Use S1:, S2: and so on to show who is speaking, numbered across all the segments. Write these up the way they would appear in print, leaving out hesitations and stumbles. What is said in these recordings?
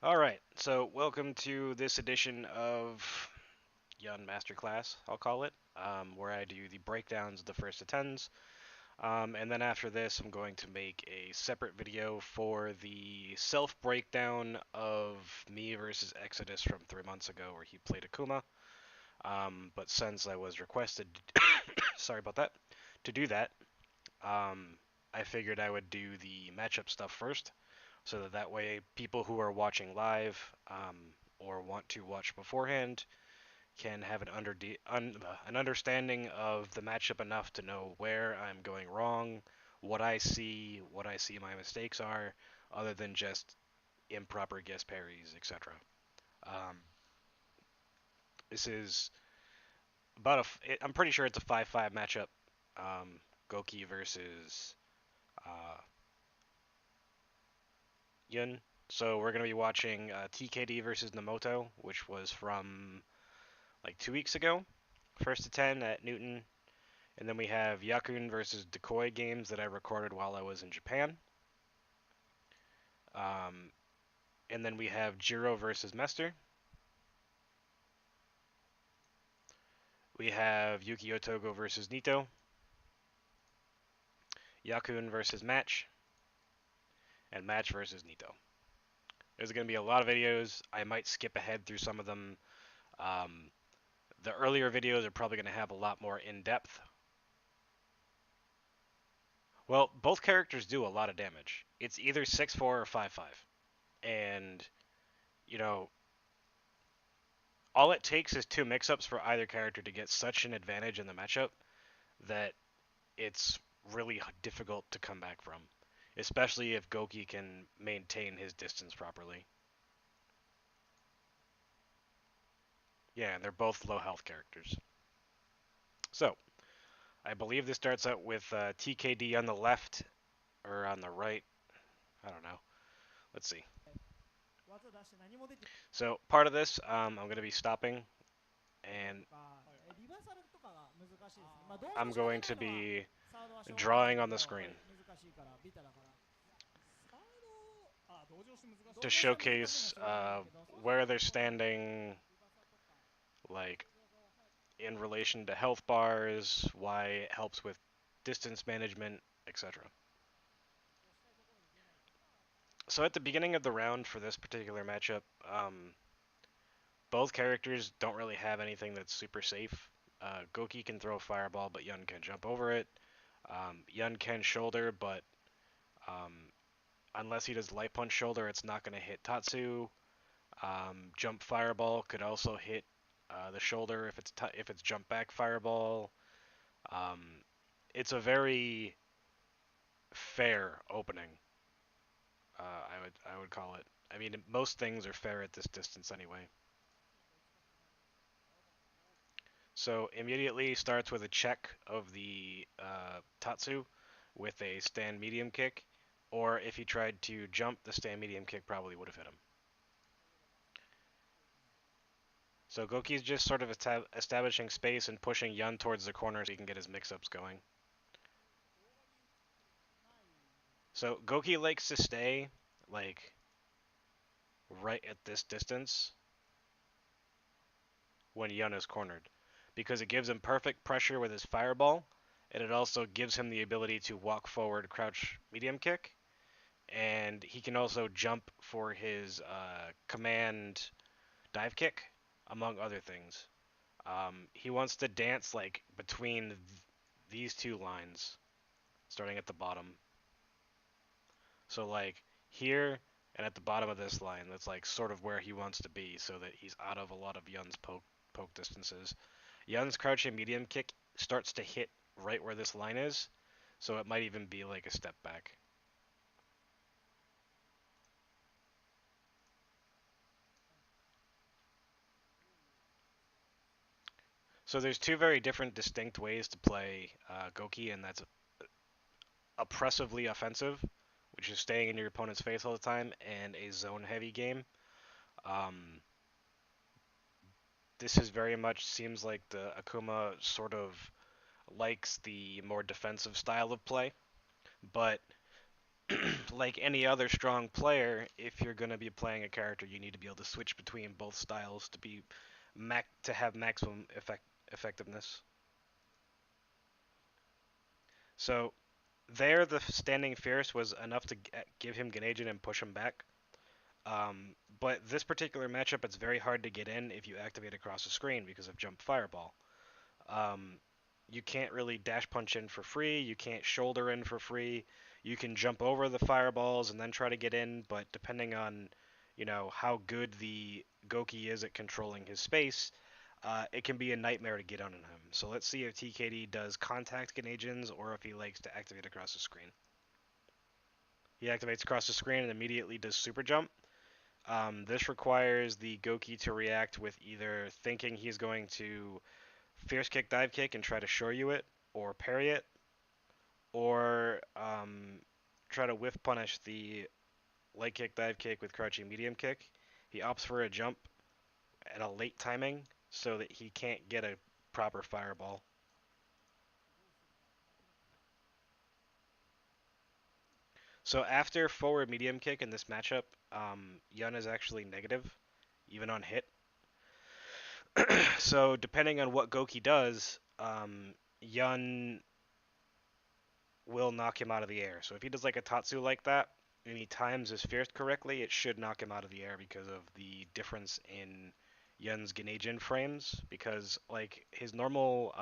S1: All right, so welcome to this edition of Yun Masterclass, I'll call it, where I do the breakdowns of the first to tens. And then after this, I'm going to make a separate video for the self breakdown of me versus Exodus from 3 months ago, where he played Akuma. But since I was requested, sorry about that, to do that, I figured I would do the matchup stuff first so that way people who are watching live or want to watch beforehand can have an understanding of the matchup enough to know where I'm going wrong, what I see my mistakes are, other than just improper guess parries, etc. Um, this is I'm pretty sure it's a 5-5 matchup. Gouki versus uh, Yun. So we're going to be watching TKD versus Namoto, which was from like 2 weeks ago, first to 10 at Newton. And then we have Yakun versus Decoy games that I recorded while I was in Japan. Um, and then we have Jiro versus Mester. We have Yuki Otogo versus Nito. Yakun versus Match. And Match versus Nito. There's going to be a lot of videos. I might skip ahead through some of them. Um, the earlier videos are probably going to have a lot more in depth. Well, both characters do a lot of damage. It's either 6-4 or 5-5. And, you know, all it takes is two mix-ups for either character to get such an advantage in the matchup that it's really difficult to come back from, especially if Gouki can maintain his distance properly. Yeah, and they're both low health characters. So, I believe this starts out with TKD on the left, or on the right. I don't know. Let's see. So, part of this, I'm going to be stopping, and I'm going to be drawing on the screen to showcase where they're standing, like in relation to health bars, why it helps with distance management, etc. So at the beginning of the round for this particular matchup, both characters don't really have anything that's super safe. Gouki can throw a fireball, but Yun can jump over it. Yun can shoulder, but um, unless he does light punch shoulder, it's not going to hit Tatsu. Jump fireball could also hit the shoulder if it's jump back fireball. Um, it's a very fair opening. I would call it. I mean, most things are fair at this distance anyway. So immediately starts with a check of the Tatsu with a stand medium kick, or if he tried to jump, the stand medium kick probably would have hit him. So Goki's just sort of establishing space and pushing Yun towards the corner so he can get his mix-ups going. So Gouki likes to stay like right at this distance when Yun is cornered, because it gives him perfect pressure with his fireball, and it also gives him the ability to walk forward, crouch, medium kick, and he can also jump for his command dive kick, among other things. He wants to dance like between these two lines, starting at the bottom. So like here and at the bottom of this line, that's like sort of where he wants to be, so that he's out of a lot of Yun's poke distances. Yun's crouching medium kick starts to hit right where this line is, so it might even be like a step back. So there's two very different, distinct ways to play Gouki, and that's oppressively offensive, which is staying in your opponent's face all the time, and a zone-heavy game. Um, this is very much seems like the Akuma sort of likes the more defensive style of play, but like any other strong player, if you're going to be playing a character, you need to be able to switch between both styles to be to have maximum effectiveness. So there, the standing fierce was enough to give him Ganagin and push him back. But this particular matchup, it's very hard to get in if you activate across the screen because of Jump Fireball. Um, you can't really dash punch in for free. You can't shoulder in for free. You can jump over the fireballs and then try to get in, but depending on, how good the Gouki is at controlling his space, it can be a nightmare to get on him. So let's see if TKD does contact Ganagins or if he likes to activate across the screen. He activates across the screen and immediately does super jump. This requires the Gouki to react with either thinking he's going to fierce kick, dive kick, and try to Shoryu it, or parry it, or try to whiff punish the leg kick, dive kick with crouching medium kick. He opts for a jump at a late timing so that he can't get a proper fireball. So after forward medium kick in this matchup, Yun is actually negative, even on hit. So depending on what Gouki does, Yun will knock him out of the air. So if he does like a Tatsu like that, and he times his fierce correctly, it should knock him out of the air because of the difference in Yun's Ganajin frames. Because like his normal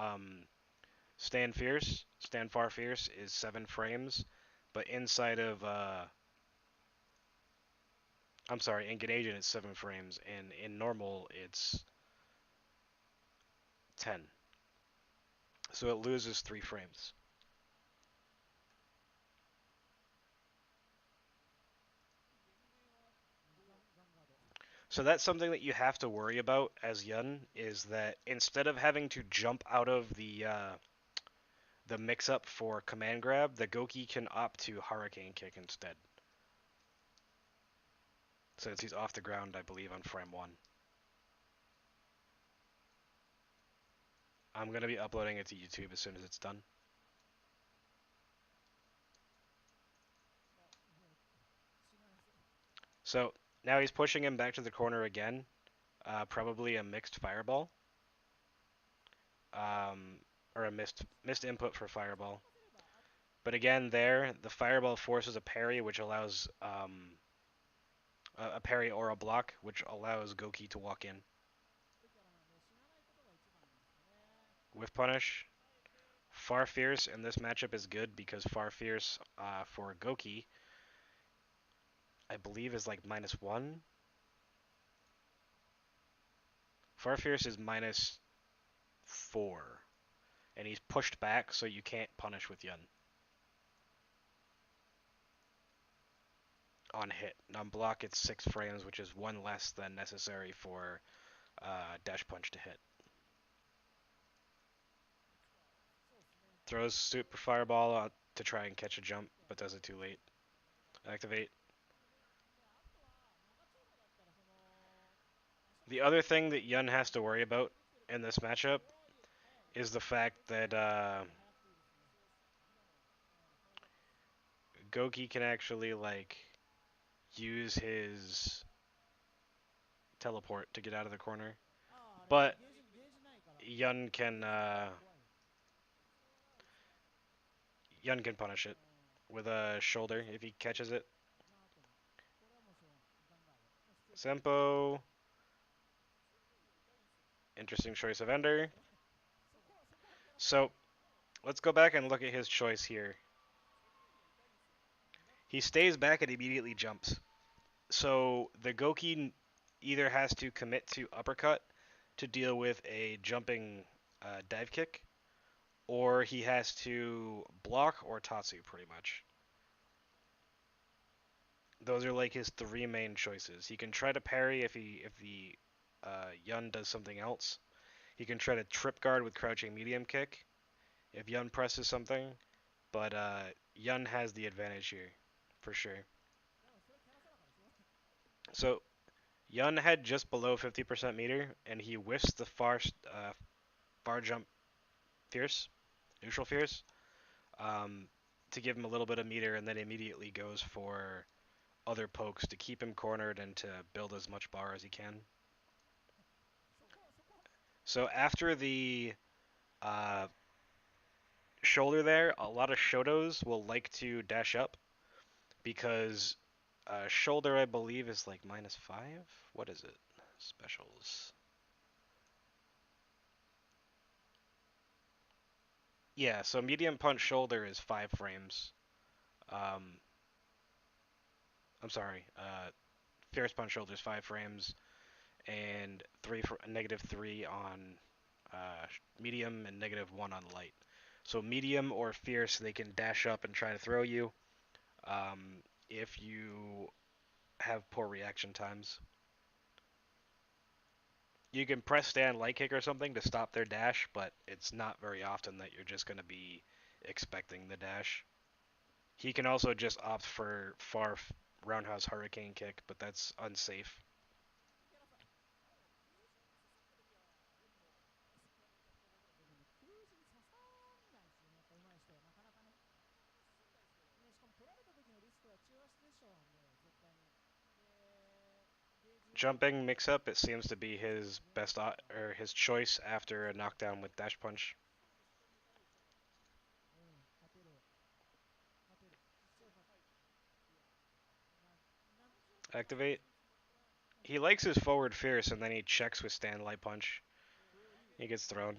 S1: stand far fierce is 7 frames, but inside of I'm sorry, in Ganajin it's 7 frames, and in normal it's 10. So it loses 3 frames. So that's something that you have to worry about as Yun, is that instead of having to jump out of the mix-up for command grab, the Gouki can opt to Hurricane Kick instead. Since he's off the ground, I believe, on frame 1. I'm going to be uploading it to YouTube as soon as it's done. So now he's pushing him back to the corner again. Probably a mixed fireball. Or a missed input for fireball. But again, there, the fireball forces a parry, which allows a parry or a block, which allows Gouki to walk in. Whiff punish. Far Fierce in this matchup is good because Far Fierce for Gouki, I believe, is like -1. Far Fierce is -4. And he's pushed back, so you can't punish with Yun. On hit. On block, it's 6 frames, which is 1 less than necessary for dash punch to hit. Throws super fireball out to try and catch a jump, but does it too late. Activate. The other thing that Yun has to worry about in this matchup is the fact that Gouki can actually like use his teleport to get out of the corner, but Yun can punish it with a shoulder if he catches it. Sempo. Interesting choice of ender. So let's go back and look at his choice here. He stays back and immediately jumps. So the Gouki either has to commit to uppercut to deal with a jumping dive kick, or he has to block or Tatsu pretty much. Those are like his 3 main choices. He can try to parry if the Yun does something else. He can try to trip guard with crouching medium kick if Yun presses something, but Yun has the advantage here for sure. So Yun had just below 50% meter, and he whiffs the far jump fierce, neutral fierce. to give him a little bit of meter, and then immediately goes for other pokes to keep him cornered and to build as much bar as he can. So after the uh, shoulder there, a lot of Shotos will like to dash up because shoulder, I believe, is like -5. What is it? Specials. Yeah, so medium punch shoulder is 5 frames. Um, I'm sorry. Fierce punch shoulder is 5 frames, and -3 on medium and -1 on light. So medium or fierce, they can dash up and try to throw you. If you have poor reaction times, you can press stand light kick or something to stop their dash, but it's not very often that you're just going to be expecting the dash. He can also just opt for far roundhouse hurricane kick, but that's unsafe. Jumping mix-up, it seems to be his best or his choice after a knockdown with dash punch. Activate. He likes his forward fierce, and then he checks with stand light punch. He gets thrown.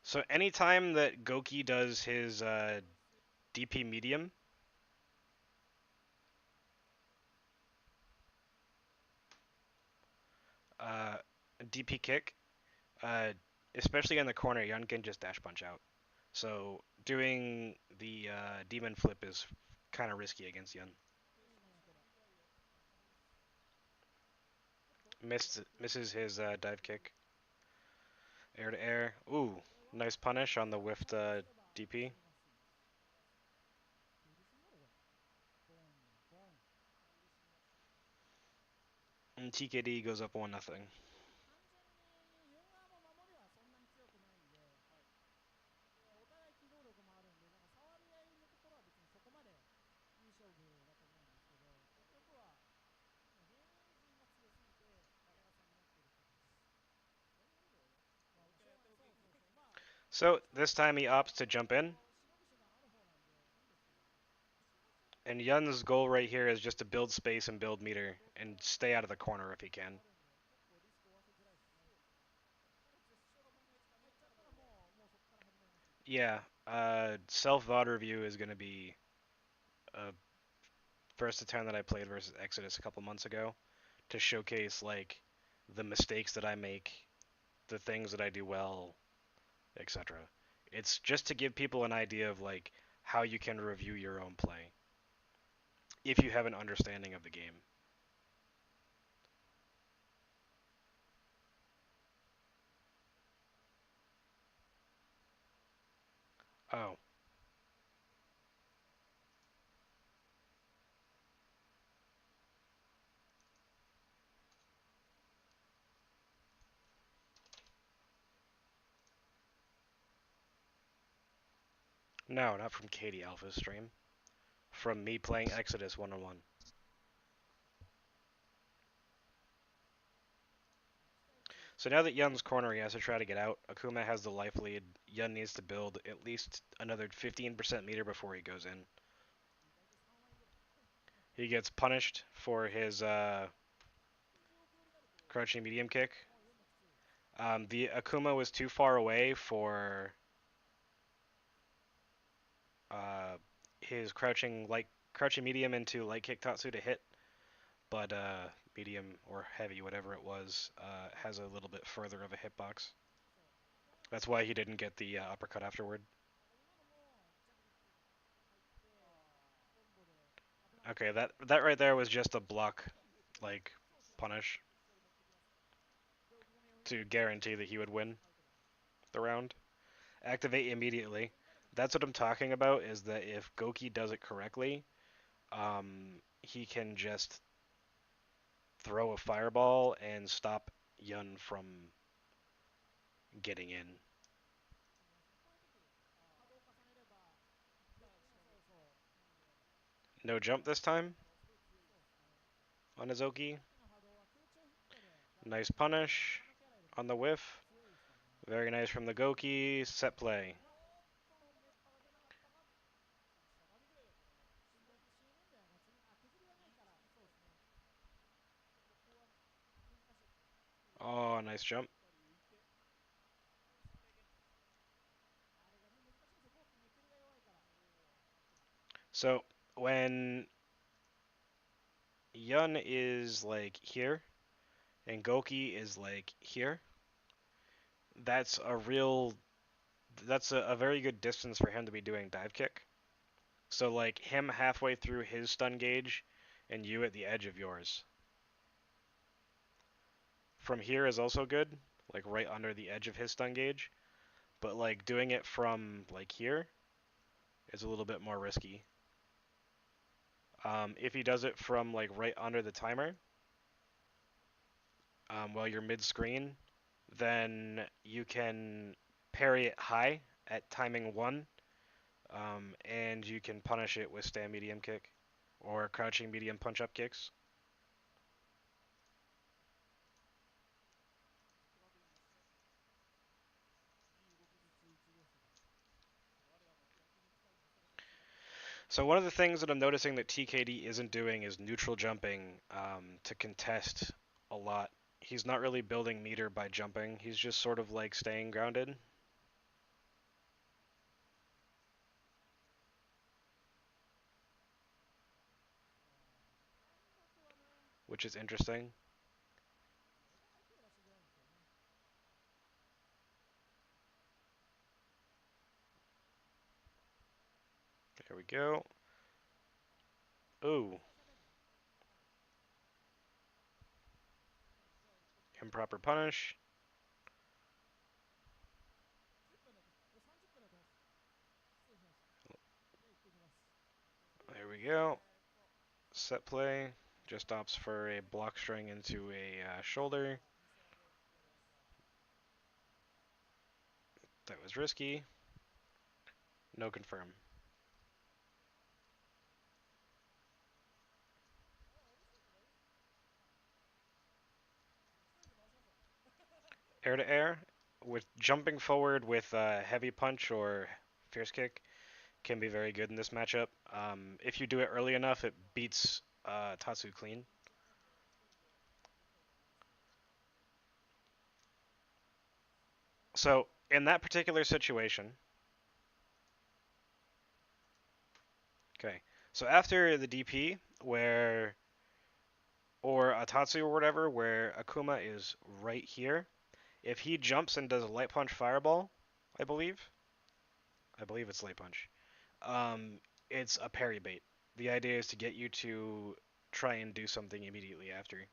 S1: So anytime that Gouki does his DP medium, uh, DP kick, uh, especially in the corner, Yun can just dash punch out. So doing the demon flip is kind of risky against Yun. Misses his dive kick. Air to air. Ooh, nice punish on the whiffed DP. And TKD goes up 1-0. So this time he opts to jump in. And Yun's goal right here is just to build space and build meter and stay out of the corner if he can. Yeah, self VOD review is going to be a first attempt that I played versus Exodus a couple months ago to showcase like the mistakes that I make, the things that I do well, etc. It's just to give people an idea of like how you can review your own play if you have an understanding of the game. Oh, no, not from Katie Alpha's stream. From me playing Exodus one-on-one. So now that Yun's corner, he has to try to get out. Akuma has the life lead. Yun needs to build at least another 15% meter before he goes in. He gets punished for his crouching medium kick. The Akuma was too far away for uh, his crouching medium into light kick tatsu to hit, but medium or heavy, whatever it was, has a little bit further of a hitbox. That's why he didn't get the uppercut afterward. Okay, that right there was just a block, like punish to guarantee that he would win the round. Activate immediately. That's what I'm talking about. Is that if Gouki does it correctly, he can just throw a fireball and stop Yun from getting in. No jump this time on Izuki. Nice punish on the whiff. Very nice from the Gouki. Set play. Oh, nice jump. So when Yun is like here and Gouki is like here, that's a real that's a very good distance for him to be doing dive kick. So like him halfway through his stun gauge and you at the edge of yours. From here is also good, like right under the edge of his stun gauge, but like doing it from like here is a little bit more risky. If he does it from like right under the timer, while you're mid-screen, then you can parry it high at timing 1, and you can punish it with stand medium kick or crouching medium punch-up kicks. So one of the things that I'm noticing that TKD isn't doing is neutral jumping to contest a lot. He's not really building meter by jumping. He's just sort of like staying grounded, which is interesting. There we go. Ooh, improper punish. There we go. Set play. Just opts for a block string into a shoulder. That was risky. No confirm. Air to air. With jumping forward with heavy punch or fierce kick can be very good in this matchup. If you do it early enough, it beats Tatsu clean. So in that particular situation, okay. So after the DP, where or Atatsu or whatever, where Akuma is right here, if he jumps and does a light punch fireball, I believe, it's light punch. Um, it's a parry bait. The idea is to get you to try and do something immediately after.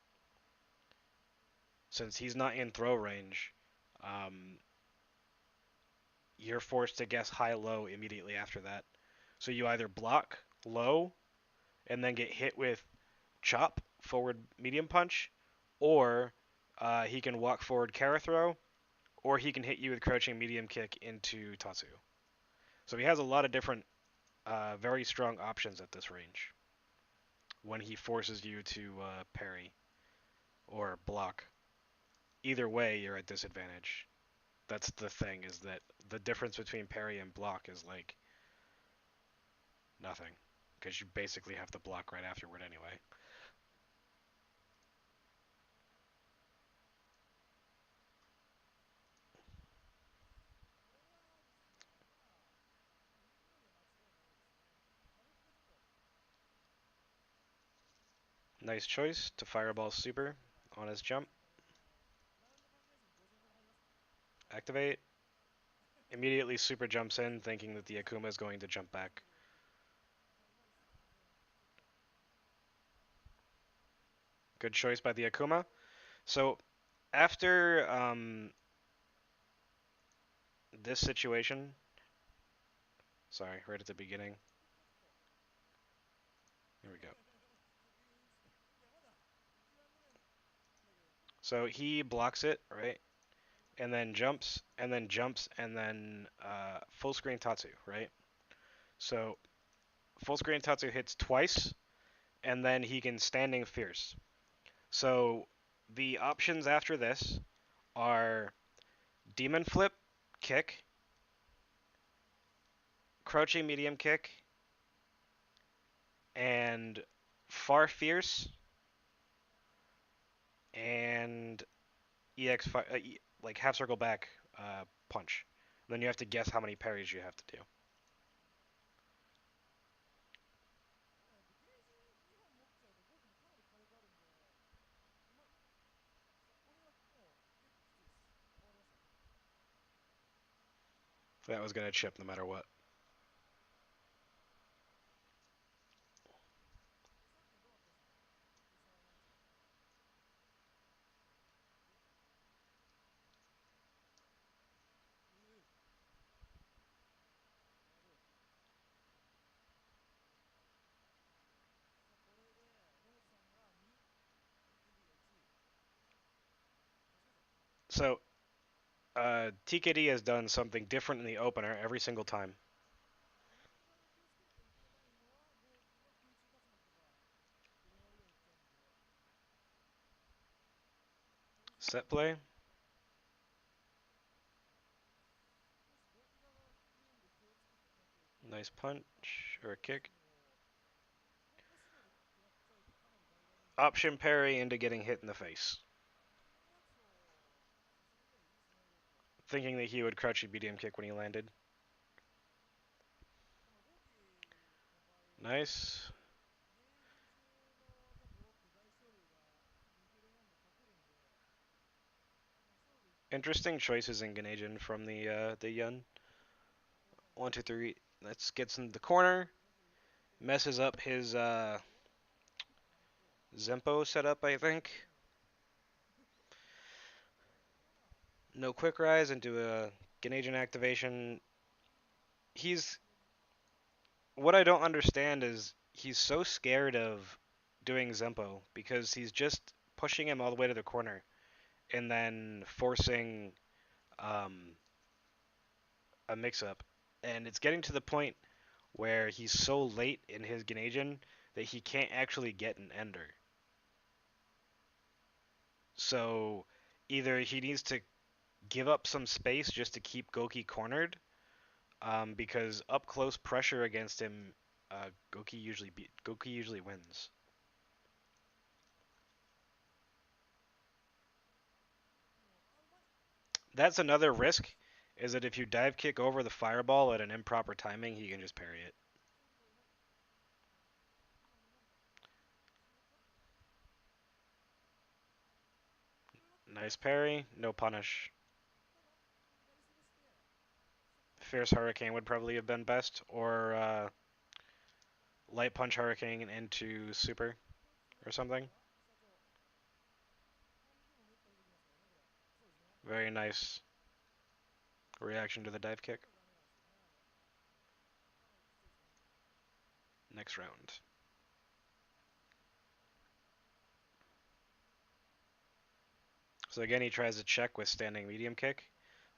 S1: Since he's not in throw range, um, you're forced to guess high-low immediately after that. So you either block low and then get hit with chop, forward medium punch, or he can walk forward Kara throw, or he can hit you with crouching medium kick into Tatsu. So he has a lot of different, very strong options at this range when he forces you to parry or block. Either way, you're at disadvantage. That's the thing, is that the difference between parry and block is like nothing, because you basically have to block right afterward anyway. Nice choice to fireball super on his jump. Activate. Immediately super jumps in, thinking that the Akuma is going to jump back. Good choice by the Akuma. So after this situation, sorry, right at the beginning. Here we go. So he blocks it, right? And then jumps, and then jumps, and then full screen Tatsu, right? So full screen Tatsu hits twice, and then he can standing fierce. So the options after this are demon flip, kick, crouching medium kick, and far fierce, and like half circle back punch. Then you have to guess how many parries you have to do. That was gonna chip no matter what. So TKD has done something different in the opener every single time. Set play, nice punch or a kick. Option parry into getting hit in the face. Thinking that he would crouch a medium kick when he landed. Nice. Interesting choices in Ganajin from the Yun. 1, 2, 3. Let's gets in the corner. Messes up his Zempo setup, I think. No quick rise into a Ganajin activation. He's what I don't understand is he's so scared of doing Zempo because he's just pushing him all the way to the corner and then forcing um, a mix-up. And it's getting to the point where he's so late in his Ganajin that he can't actually get an ender. So either he needs to give up some space just to keep Gouki cornered, because up close pressure against him, Gouki usually wins. That's another risk, is that if you dive kick over the fireball at an improper timing, he can just parry it. Nice parry, no punish. Fierce Hurricane would probably have been best, or Light Punch Hurricane into Super or something. Very nice reaction to the dive kick. Next round. So again, he tries to check with standing medium kick,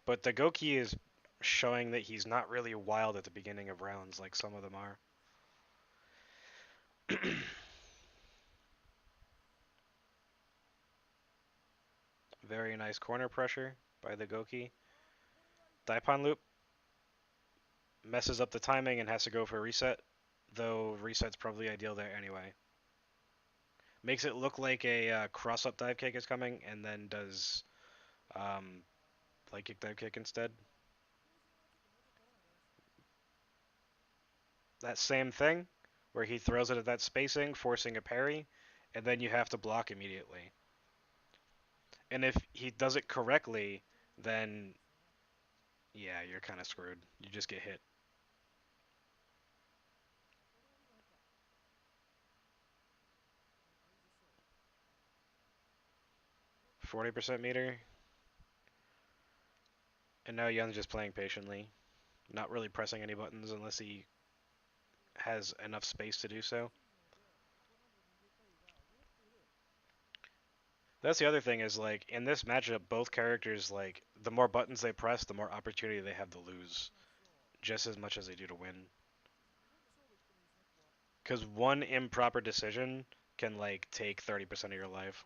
S1: but the Gouki is showing that he's not really wild at the beginning of rounds like some of them are. Very nice corner pressure by the Gouki. Daipon loop messes up the timing and has to go for a reset, though reset's probably ideal there anyway. Makes it look like a cross-up dive kick is coming, and then does light kick dive kick instead. That same thing, where he throws it at that spacing, forcing a parry, and then you have to block immediately. And if he does it correctly, then yeah, you're kind of screwed. You just get hit. 40% meter. And now Yun's just playing patiently, not really pressing any buttons unless he has enough space to do so. That's the other thing is like in this matchup, both characters like the more buttons they press, the more opportunity they have to lose, just as much as they do to win. Because one improper decision can like take 30% of your life.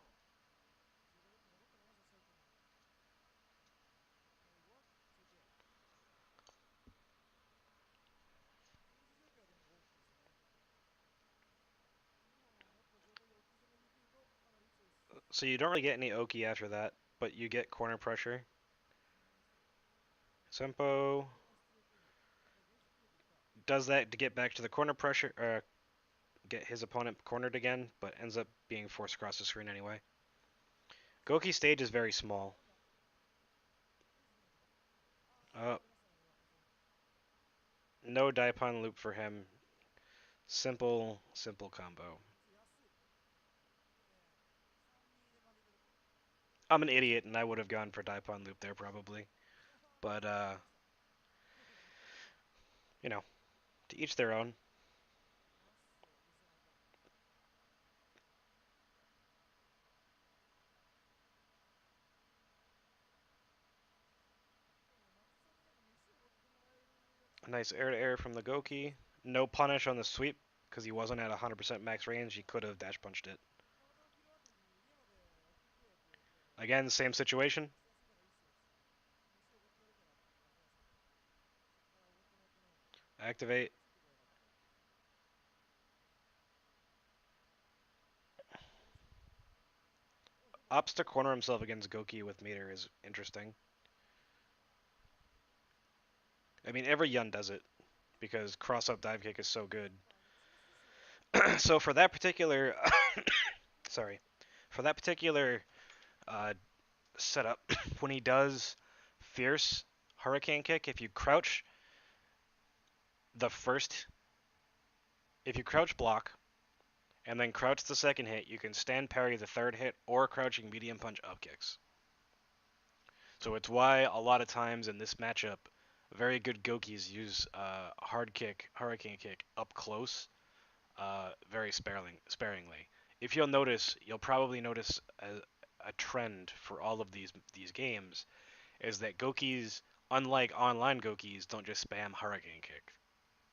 S1: So you don't really get any Oki after that, but you get corner pressure. Sempo does that to get back to the corner pressure, get his opponent cornered again, but ends up being forced across the screen anyway. Gouki's stage is very small. Uh, no Daipon loop for him. Simple, simple combo. I'm an idiot, and I would have gone for Daipon loop there probably. But, you know, to each their own. A nice air to air from the Gouki. No punish on the sweep, because he wasn't at 100% max range. He could have dash punched it. Again, same situation. Activate. Opts to corner himself against Gouki with meter is interesting. I mean, every Yun does it because cross-up dive kick is so good. So for that particular, sorry, for that particular uh, setup, when he does fierce hurricane kick, the first, if you crouch block and then crouch the second hit, you can stand parry the third hit or crouching medium punch up kicks. So it's why a lot of times in this matchup, very good Gokis use hard kick, hurricane kick up close, very sparingly. If you'll probably notice a trend for all of these games is that Gokis, unlike online Gokis, don't just spam hurricane kick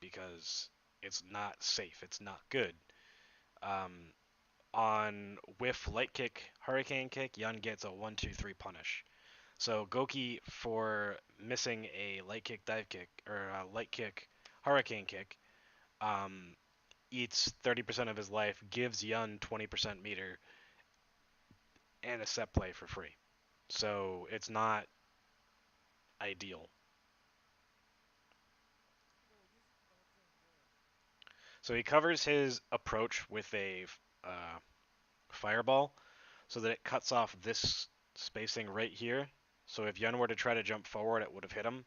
S1: because it's not safe. It's not good. Um, on whiff light kick, hurricane kick, Yun gets a 1-2-3 punish. So Gouki for missing a light kick dive kick or a light kick hurricane kick um, eats 30% of his life, gives Yun 20% meter and a set play for free. So it's not ideal. So he covers his approach with a uh, fireball so that it cuts off this spacing right here. So if Yun were to try to jump forward, it would have hit him.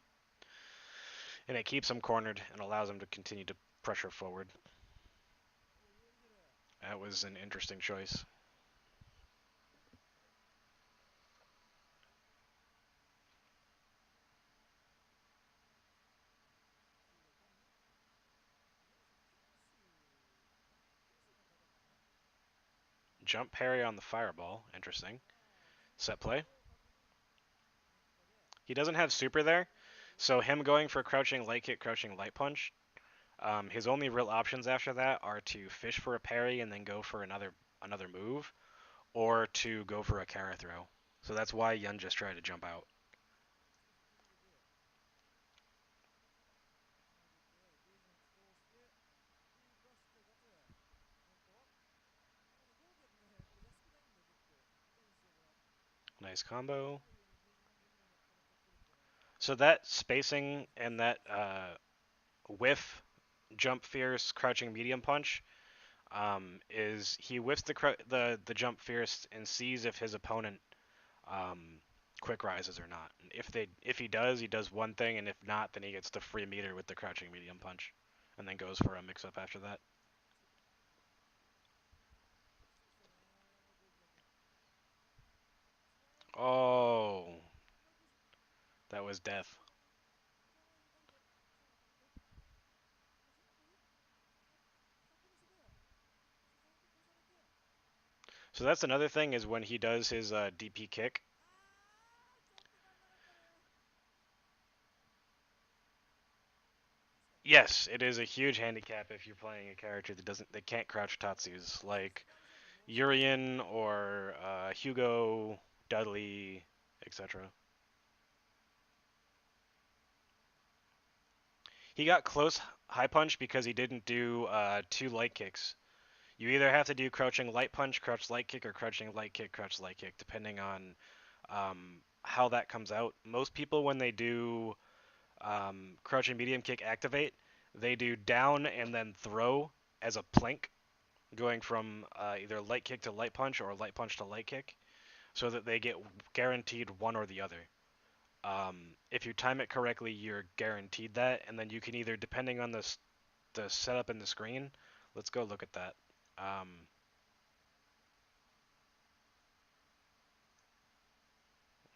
S1: And it keeps him cornered and allows him to continue to pressure forward. That was an interesting choice. Jump parry on the fireball. Interesting. Set play. He doesn't have super there, so him going for crouching light kick, crouching light punch. His only real options after that are to fish for a parry and then go for another move, or to go for a Kara throw. So that's why Yun just tried to jump out. Nice combo. So that spacing and that whiff, jump fierce, crouching medium punch is he whiffs the jump fierce and sees if his opponent um, quick rises or not. And if he does one thing, and if not, then he gets the free meter with the crouching medium punch, and then goes for a mix up after that. Oh, that was death. So that's another thing is when he does his DP kick. Yes, it is a huge handicap if you're playing a character that can't crouch Tatsus, like Urian or Hugo, Dudley, etc. He got close high punch because he didn't do two light kicks. You either have to do crouching light punch, crouch light kick, or crouching light kick, crouch light kick, depending on how that comes out. Most people, when they do crouching medium kick activate, they do down and then throw as a plank, going from either light kick to light punch or light punch to light kick, so that they get guaranteed one or the other. If you time it correctly, you're guaranteed that, and then you can either, depending on the setup in the screen, let's go look at that.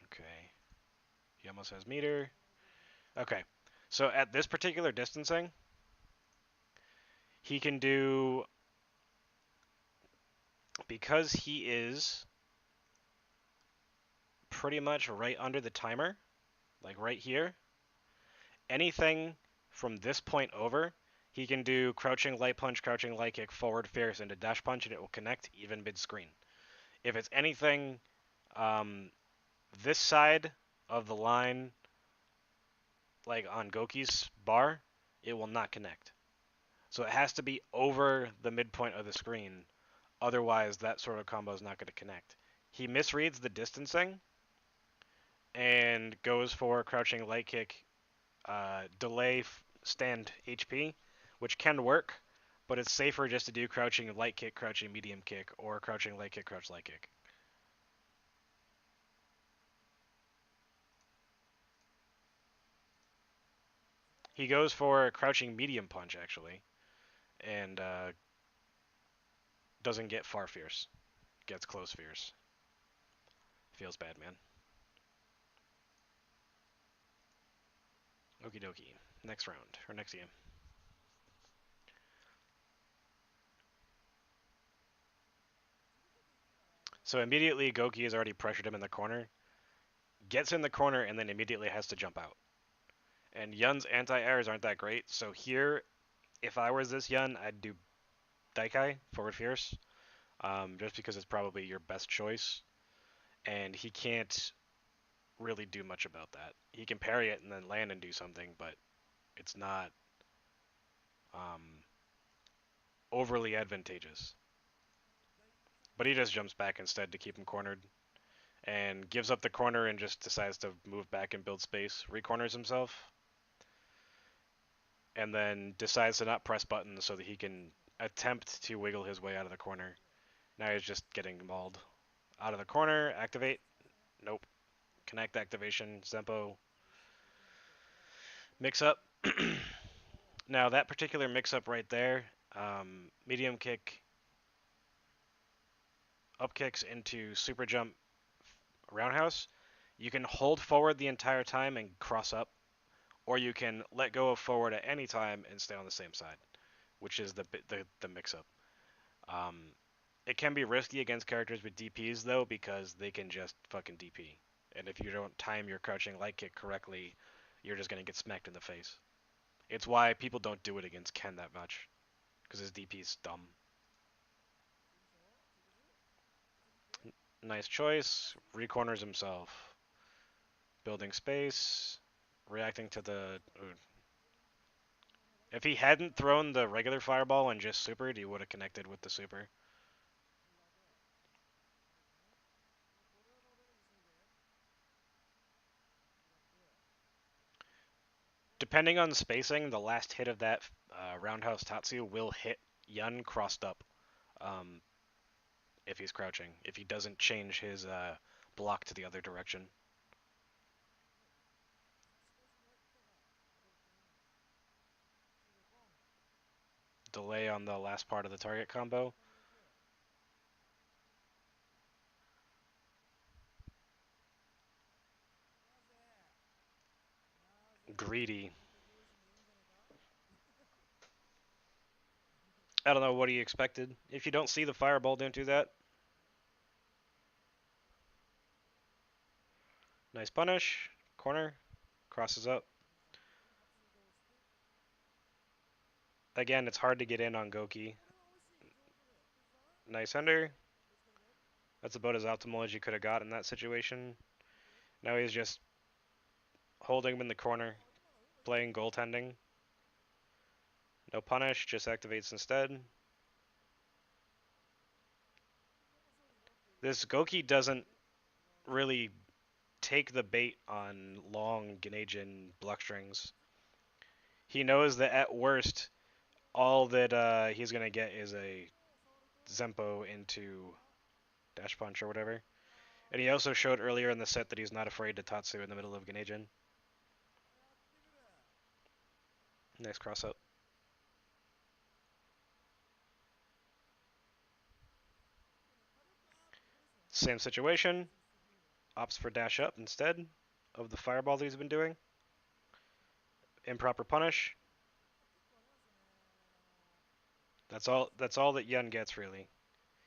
S1: Okay, he almost has meter. Okay, so at this particular distancing, he can do, because he is pretty much right under the timer, like right here, anything from this point over, he can do crouching light punch, crouching light kick, forward fierce, into dash punch, and it will connect even mid screen. If it's anything um, this side of the line, like on Gouki's bar, it will not connect. So it has to be over the midpoint of the screen. Otherwise, that sort of combo is not going to connect. He misreads the distancing and goes for crouching light kick, delay stand HP, which can work, but it's safer just to do crouching light kick, crouching medium kick, or crouching light kick, crouch light kick. He goes for crouching medium punch actually, and doesn't get far fierce. Gets close fierce. Feels bad, man. Okie dokie. Next round, or next game. So immediately Gouki has already pressured him in the corner, gets in the corner, and then immediately has to jump out. And Yun's anti-airs aren't that great, so here, if I was this Yun, I'd do Daikai, forward fierce, just because it's probably your best choice. And he can't really do much about that. He can parry it and then land and do something, but it's not um, overly advantageous. But he just jumps back instead to keep him cornered, and gives up the corner and just decides to move back and build space, recorners himself, and then decides to not press buttons so that he can attempt to wiggle his way out of the corner. Now he's just getting mauled. Out of the corner, activate. Nope. Connect activation, Zempo, mix up. Now that particular mix up right there, medium kick, up kicks into super jump roundhouse, you can hold forward the entire time and cross up, or you can let go of forward at any time and stay on the same side, which is the mix up. Um, it can be risky against characters with DPs though, because they can just fucking DP, and if you don't time your crouching light kick correctly, you're just gonna get smacked in the face. It's why people don't do it against Ken that much, because his DP's dumb. Nice choice. Recorners himself. Building space. Reacting to the... Ooh. If he hadn't thrown the regular fireball and just supered, he would have connected with the super. Depending on the spacing, the last hit of that roundhouse Tatsu will hit Yun crossed up, um, if he's crouching. If he doesn't change his block to the other direction. Delay on the last part of the target combo. Greedy. I don't know what he expected. If you don't see the fireball, don't do that. Nice punish. Corner. Crosses up. Again, it's hard to get in on Gouki. Nice ender. That's about as optimal as you could have got in that situation. Now he's just holding him in the corner, playing goaltending. No punish, just activates instead. This Gouki doesn't really take the bait on long Ganejin block strings. He knows that at worst, all that he's going to get is a Zempo into Dash Punch or whatever. And he also showed earlier in the set that he's not afraid to Tatsu in the middle of Ganejin. Nice cross up. Same situation. Opts for dash up instead of the fireball that he's been doing. Improper punish. That's all that Yun gets really.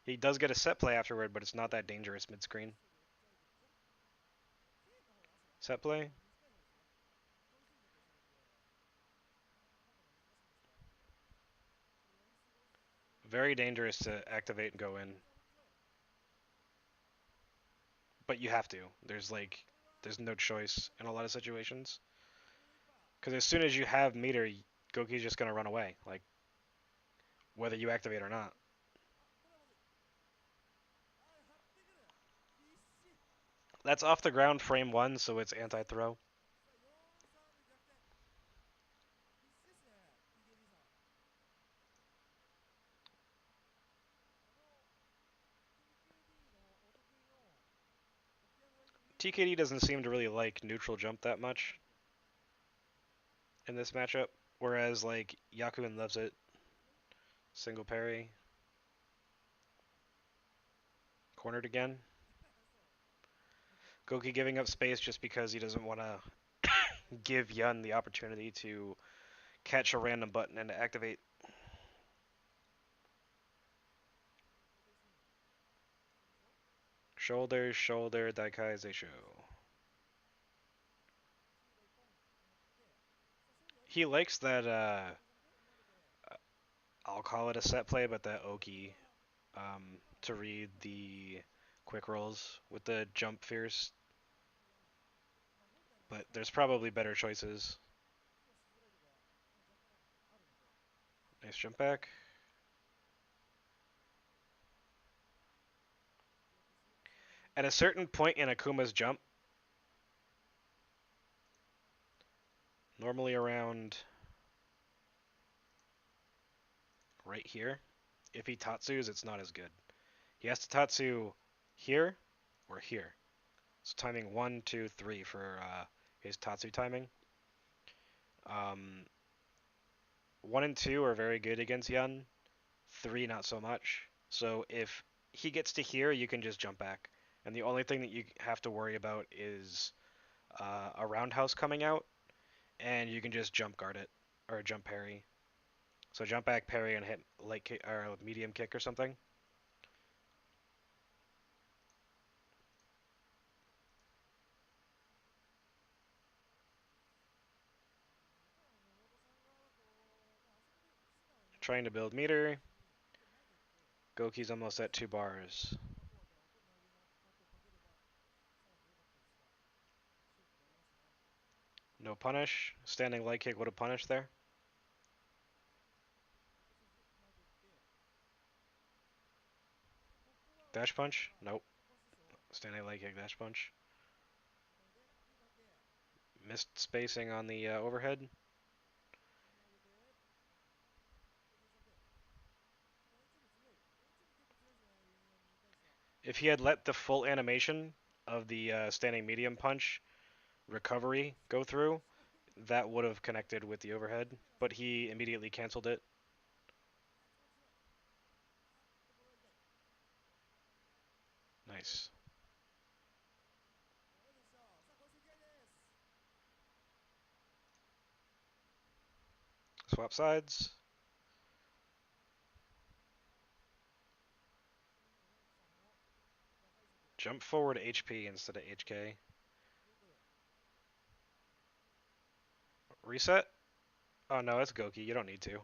S1: He does get a set play afterward, but it's not that dangerous mid-screen. Set play. Very dangerous to activate and go in. But you have to. There's no choice in a lot of situations. Because as soon as you have meter, Goki's just gonna run away, like whether you activate or not. That's off the ground frame 1, so it's anti-throw. TKD doesn't seem to really like neutral jump that much in this matchup, whereas like Yakuen loves it. Single parry. Cornered again. Gouki giving up space just because he doesn't want to give Yun the opportunity to catch a random button and to activate. Shoulder, shoulder, Daikai Zeisho. He likes that, I'll call it a set play, but that Oki to read the quick rolls with the jump fierce. But there's probably better choices. Nice jump back. At a certain point in Akuma's jump, normally around right here, if he Tatsus, it's not as good. He has to Tatsu here or here. So timing 1, 2, 3 for his Tatsu timing. 1 and 2 are very good against Yun. 3 not so much. So if he gets to here, you can just jump back. And the only thing that you have to worry about is a roundhouse coming out, and you can just jump guard it, or jump parry. So jump back, parry, and hit light kick, or medium kick or something. Trying to build meter. Gouki's almost at 2 bars. No punish. Standing light kick would have punished there. Dash punch? Nope. Standing light kick, dash punch. Missed spacing on the overhead. If he had let the full animation of the standing medium punch recovery go through, that would have connected with the overhead, but he immediately canceled it. Nice. Swap sides. Jump forward HP instead of HK. Reset? Oh no, it's Gouki. You don't need to.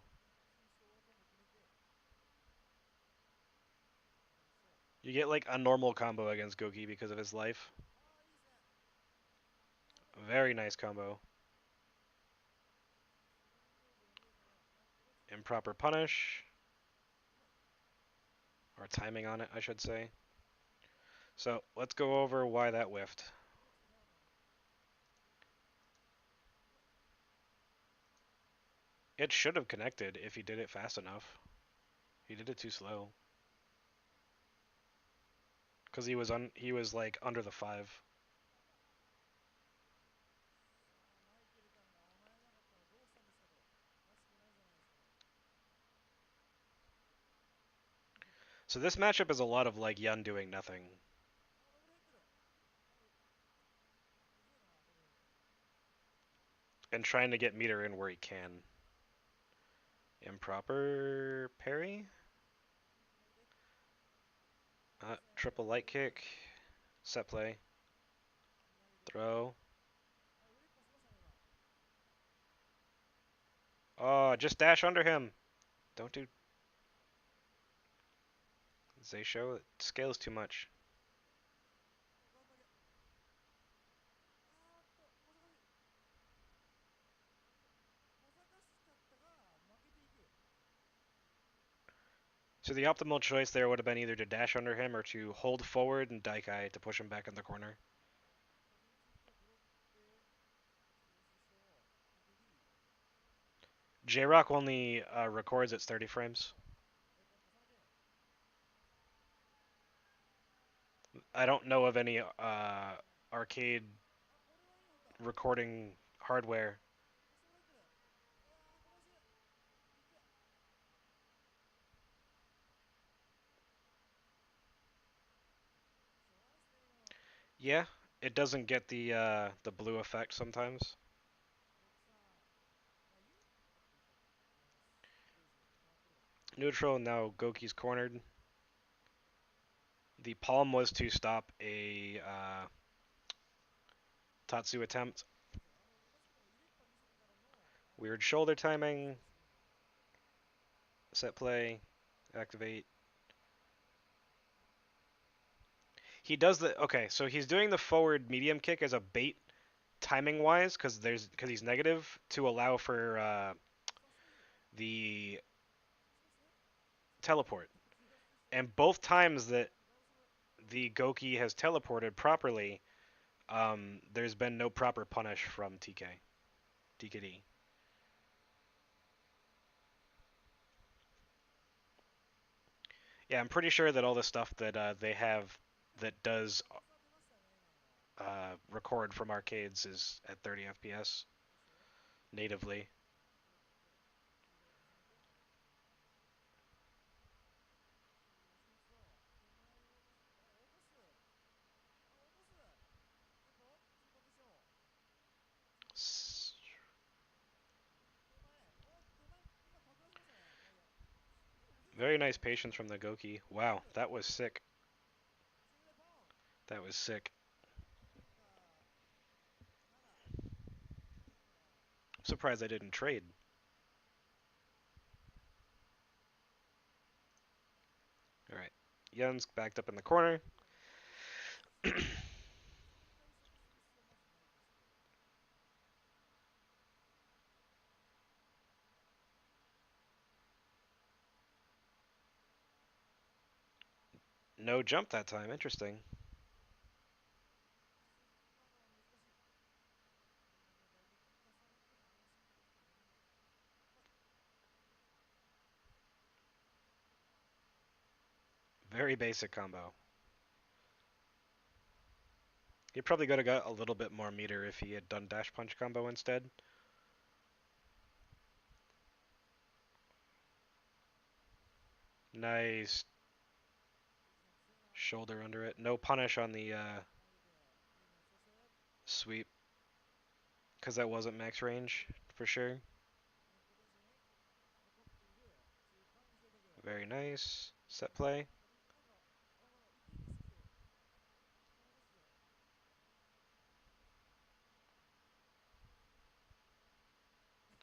S1: You get like a normal combo against Gouki because of his life. Very nice combo. Improper punish. Or timing on it, I should say. So let's go over why that whiffed. It should have connected if he did it fast enough. He did it too slow. Because he was like under the 5. So this matchup is a lot of like Yun doing nothing. And trying to get meter in where he can. Improper parry. Triple light kick. Set play. Throw. Oh, just dash under him. Don't do... Zaysho, it scales too much. So the optimal choice there would have been either to dash under him or to hold forward and Daikai to push him back in the corner. J-Rock only records at 30 frames. I don't know of any arcade recording hardware. Yeah, it doesn't get the blue effect sometimes. Neutral, now Gouki's cornered. The palm was to stop a Tatsu attempt. Weird shoulder timing. Set play. Activate. He does the... Okay, so he's doing the forward medium kick as a bait timing wise because he's negative to allow for the teleport. And both times that the Gouki has teleported properly, there's been no proper punish from TKD. Yeah, I'm pretty sure that all the stuff that they have that does record from arcades is at 30 FPS natively. Very nice patience from the Gouki. Wow, that was sick. That was sick. I'm surprised I didn't trade. Alright. Yun's backed up in the corner. No jump that time. Interesting. Very basic combo. He probably could have got a little bit more meter if he had done dash punch combo instead. Nice shoulder under it. No punish on the sweep because that wasn't max range for sure. Very nice. Set play.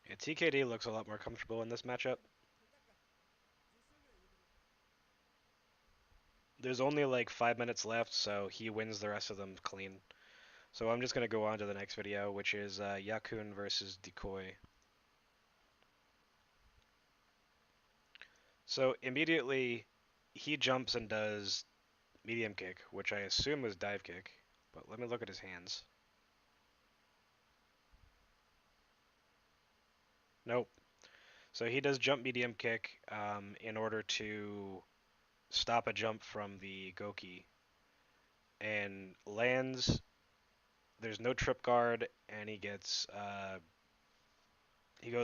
S1: Yeah, TKD looks a lot more comfortable in this matchup. there's only like 5 minutes left, so he wins the rest of them clean. So I'm just gonna go on to the next video, which is Yakun versus Decoy. So immediately he jumps and does medium kick, which I assume was dive kick, but let me look at his hands. Nope. So he does jump medium kick in order to stop a jump from the Gouki, and lands. There's no trip guard, and he goes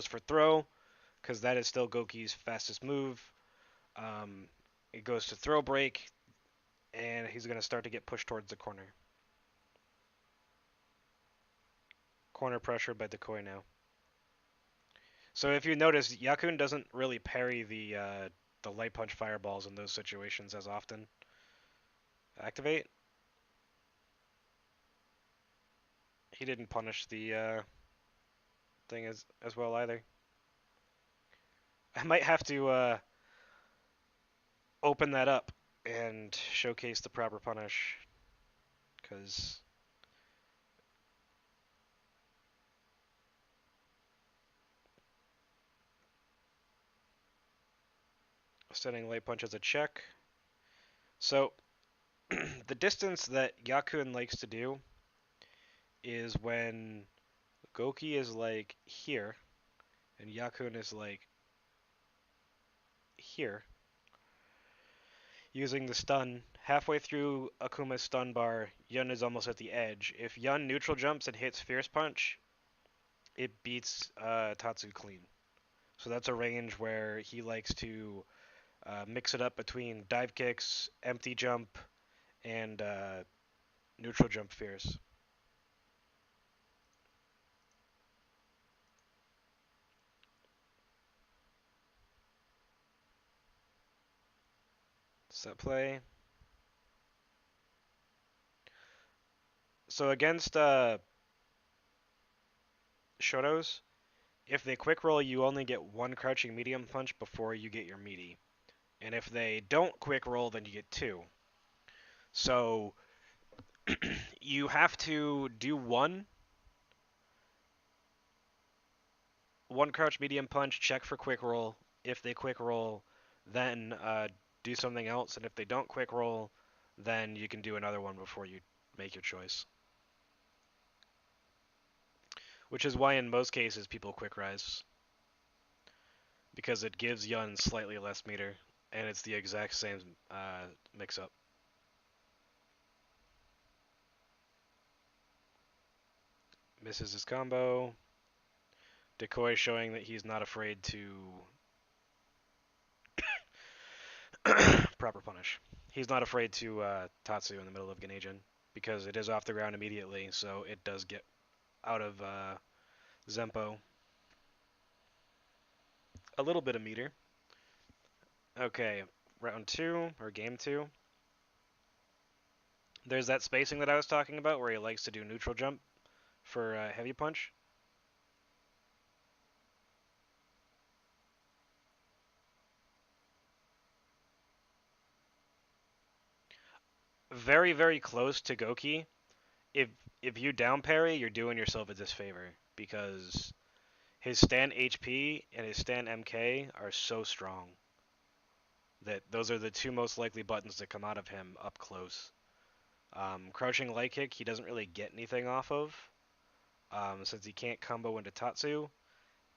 S1: for throw because that is still Gouki's fastest move. It goes to throw break, and he's going to start to get pushed towards the corner. Corner pressure by Decoy now. So if you notice, Yakun doesn't really parry the light punch fireballs in those situations as often. Activate. He didn't punish the thing as well either. I might have to open that up and showcase the proper punish, because sending light punch as a check. So the distance that Yakun likes to do is when Gouki is like here and Yakun is like here, using the stun. Halfway through Akuma's stun bar, Yun is almost at the edge. If Yun neutral jumps and hits Fierce Punch, it beats Tatsu clean. So that's a range where he likes to mix it up between dive kicks, empty jump, and neutral jump fierce. Set play. So against Shotos, if they quick roll, you only get one crouching medium punch before you get your meaty. And if they don't quick roll, then you get two. So you have to do one crouch medium punch, check for quick roll. If they quick roll, then do something else. And if they don't quick roll, then you can do another one before you make your choice. Which is why in most cases people quick rise, because it gives Yun slightly less meter, and it's the exact same mix-up. Misses his combo. Decoy showing that he's not afraid to proper punish. He's not afraid to Tatsu in the middle of Ganejin, because it is off the ground immediately, so it does get out of Zempo. A little bit of meter. Okay, round two, or game two. There's that spacing that I was talking about where he likes to do neutral jump for heavy punch. Very, very close to Gouki. If if you down parry, you're doing yourself a disfavor, because his stand HP and his stand MK are so strong that those are the two most likely buttons that come out of him up close. Crouching light kick, he doesn't really get anything off of, since he can't combo into Tatsu,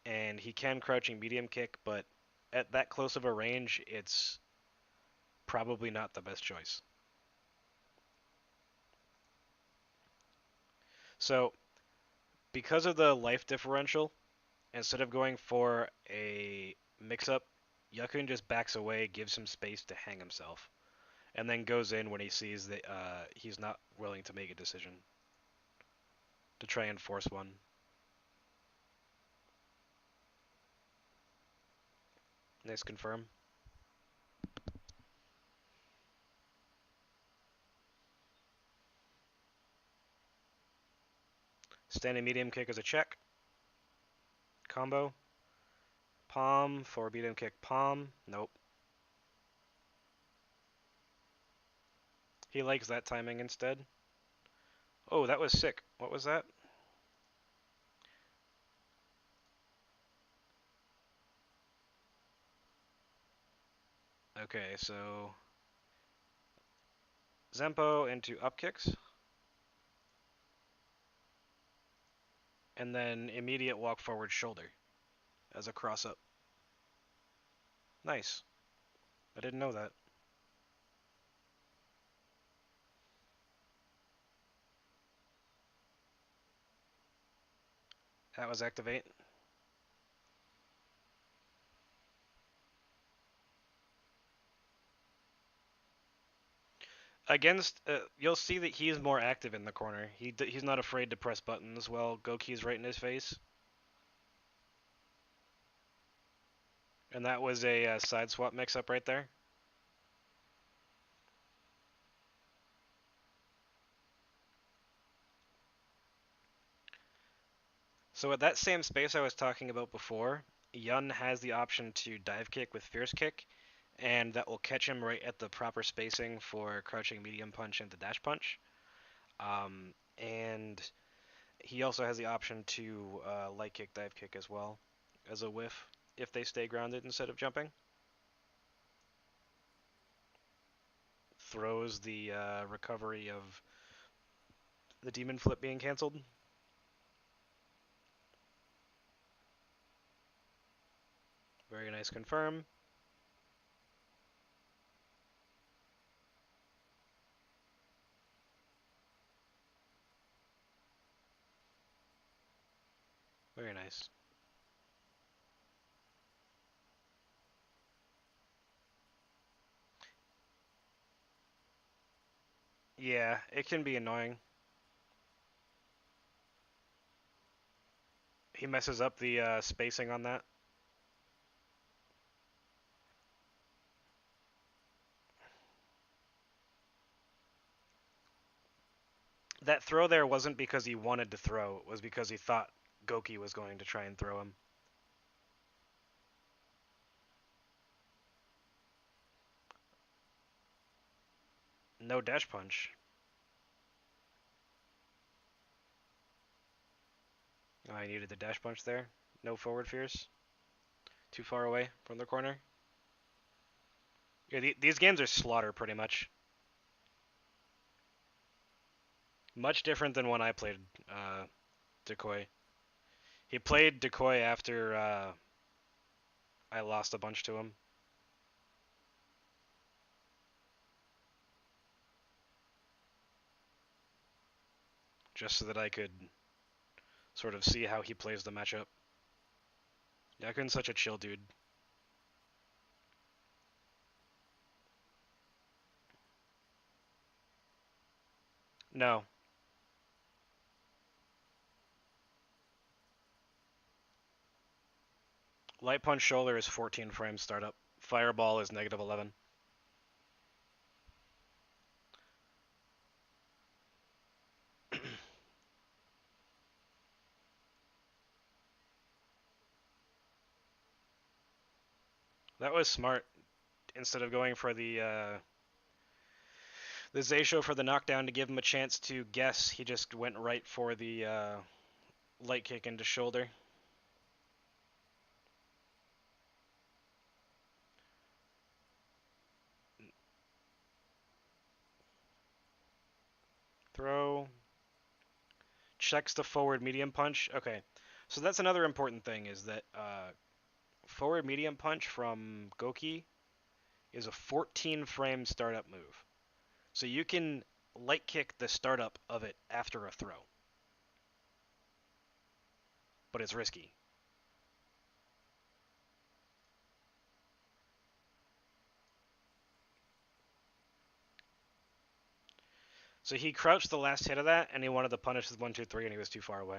S1: and he can crouching medium kick, but at that close of a range, it's probably not the best choice. So, because of the life differential, instead of going for a mix-up, Yakun just backs away, gives him space to hang himself, and then goes in when he sees that he's not willing to make a decision to try and force one. Nice confirm. Standing medium kick is a check. Combo. Palm for medium kick. Palm. Nope. He likes that timing instead. Oh, that was sick. What was that? Okay, so Zempo into up kicks, and then immediate walk forward shoulder as a cross up. Nice. I didn't know that. That was activate. Against, you'll see that he's more active in the corner. He's not afraid to press buttons while Gouki's right in his face. And that was a side swap mix-up right there. So at that same space I was talking about before, Yun has the option to dive kick with fierce kick, and that will catch him right at the proper spacing for crouching medium punch into dash punch. And he also has the option to light kick, dive kick as well as a whiff if they stay grounded instead of jumping. Throws the recovery of the demon flip being canceled. Very nice confirm. Very nice. Yeah, it can be annoying. He messes up the spacing on that. That throw there wasn't because he wanted to throw, it was because he thought Gouki was going to try and throw him. No dash punch. Oh, I needed the dash punch there. No forward fierce. Too far away from the corner. Yeah, these games are slaughter pretty much. Much different than when I played Decoy. He played Decoy after I lost a bunch to him. Just so that I could sort of see how he plays the matchup. Yakun's such a chill dude. No. Light punch shoulder is 14 frames startup. Fireball is negative 11. That was smart. Instead of going for the Zaysho for the knockdown to give him a chance to guess, he just went right for the light kick into shoulder. Throw. Checks the forward medium punch. Okay, so that's another important thing is that forward medium punch from Gouki is a 14 frame startup move. So you can light kick the startup of it after a throw. But it's risky. So he crouched the last hit of that, and he wanted to punish with 1-2-3, and he was too far away.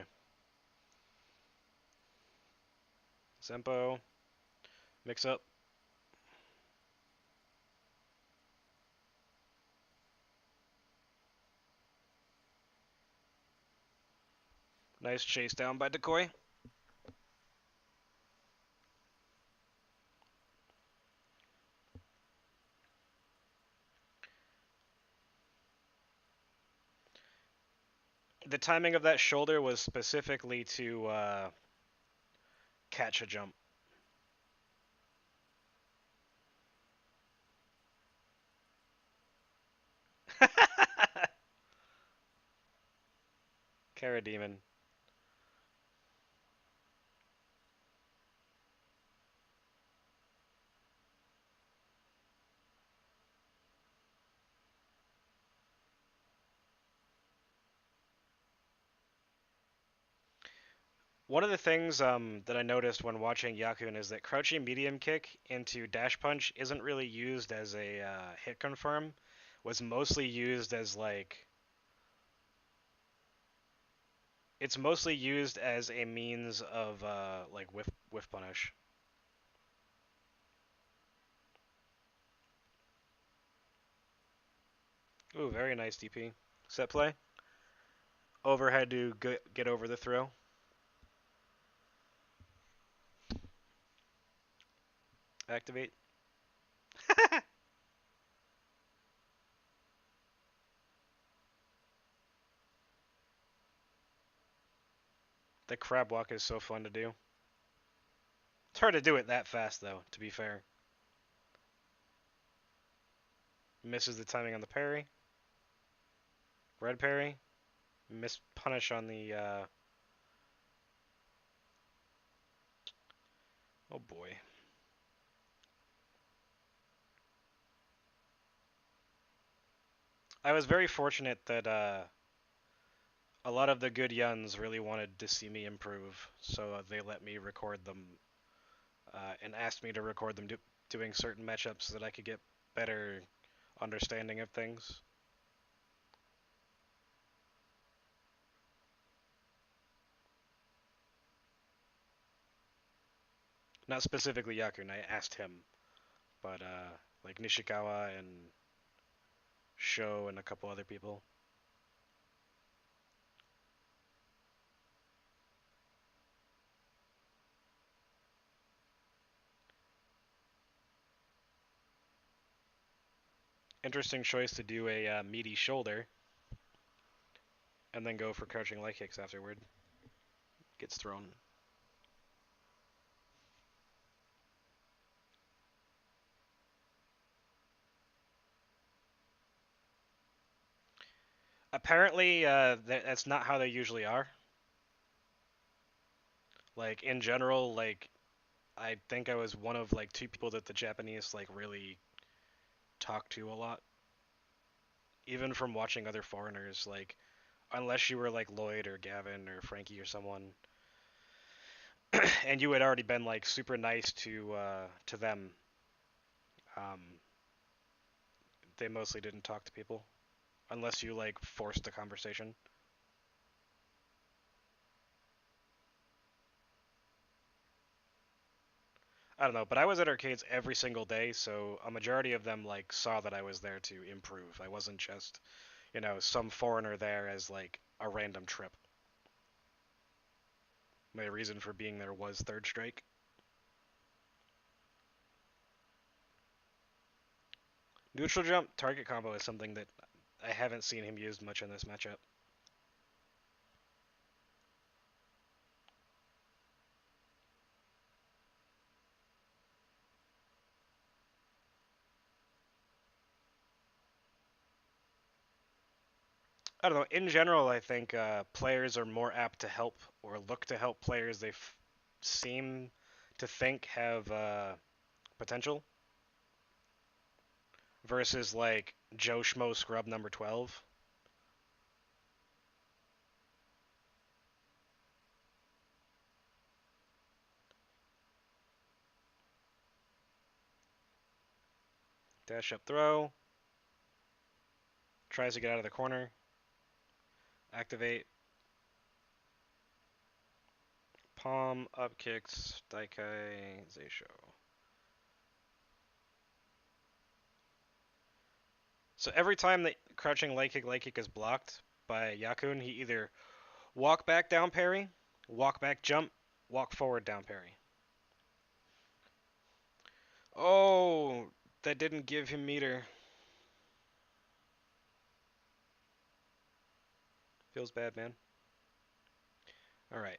S1: Zempo. Mix up. Nice chase down by Decoy. The timing of that shoulder was specifically to catch a jump. Kara Demon. One of the things that I noticed when watching Yakun is that crouching medium kick into dash punch isn't really used as a hit confirm. Was mostly used as like it's mostly used as a means of like whiff punish. Ooh, very nice DP. Set play. Overhead to get over the throw. Activate. The crab walk is so fun to do. It's hard to do it that fast though, to be fair. Misses the timing on the parry. Red parry. Miss punish on the oh boy. I was very fortunate that a lot of the good Yuns really wanted to see me improve, so they let me record them and asked me to record them doing certain matchups so that I could get better understanding of things. Not specifically Yakun, I asked him, but like Nishikawa and Sho and a couple other people. Interesting choice to do a meaty shoulder and then go for crouching leg kicks afterward. Gets thrown. Apparently, that's not how they usually are. Like in general, like I think I was one of like two people that the Japanese like really talk to a lot. Even from watching other foreigners, like unless you were like Lloyd or Gavin or Frankie or someone, and you had already been like super nice to them, um, they mostly didn't talk to people unless you like forced a conversation. I don't know, but I was at arcades every single day, so a majority of them like saw that I was there to improve. I wasn't just, some foreigner there as like a random trip. My reason for being there was third strike. Neutral jump target combo is something that I haven't seen him used much in this matchup. I don't know. In general, I think players are more apt to help or look to help players they seem to think have potential versus like Joe Schmo Scrub number 12. Dash up throw. Tries to get out of the corner. Activate. Palm, up kicks, Daikai, Zeisho. So every time that crouching light kick is blocked by Yakun, he either walk back down parry, walk back jump, walk forward down parry. Oh, that didn't give him meter. Feels bad, man. All right.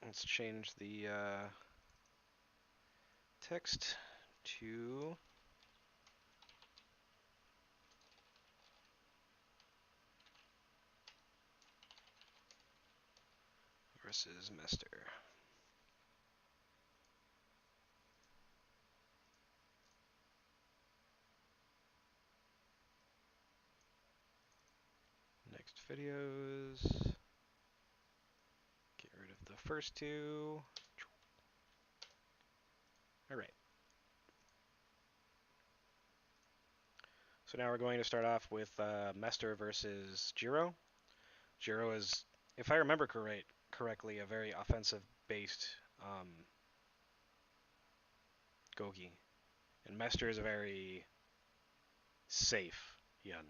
S1: Let's change the text to versus Mester. Next videos. Get rid of the first two. All right. So now we're going to start off with Mester versus Jiro. Jiro is, if I remember correctly, a very offensive-based Gouki, and Mester is a very safe Yun.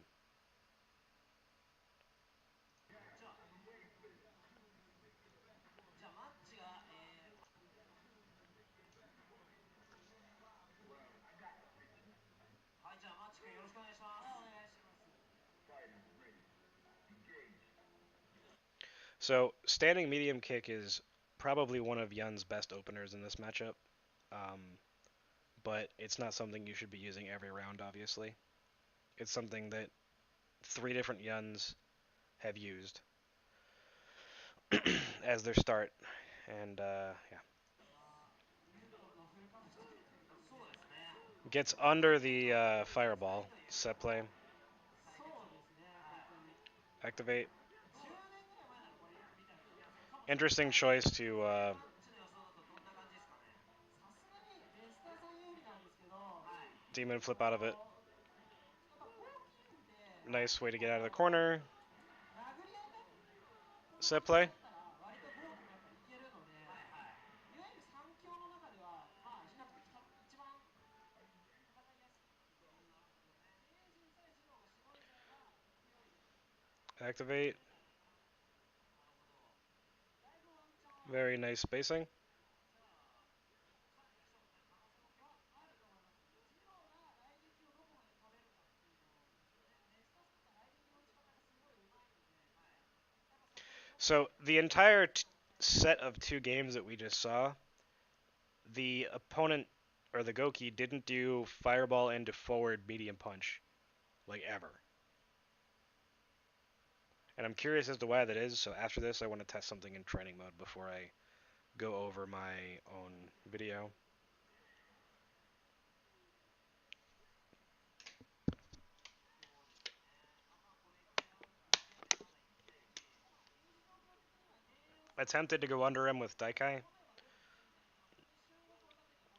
S1: そ standing medium kick is probably one of Yun's best openers in this matchup, but it's not something you should be using every round, obviously. It's something that 3 different Yuns have used as their start, and yeah. Gets under the fireball, set play. Activate. Interesting choice to demon flip out of it. Nice way to get out of the corner. Set play. Activate. Very nice spacing. So the entire set of 2 games that we just saw, the opponent or the Gouki didn't do fireball into forward medium punch like ever. And I'm curious as to why that is, so after this I want to test something in training mode before I go over my own video. Attempted to go under him with Daikai.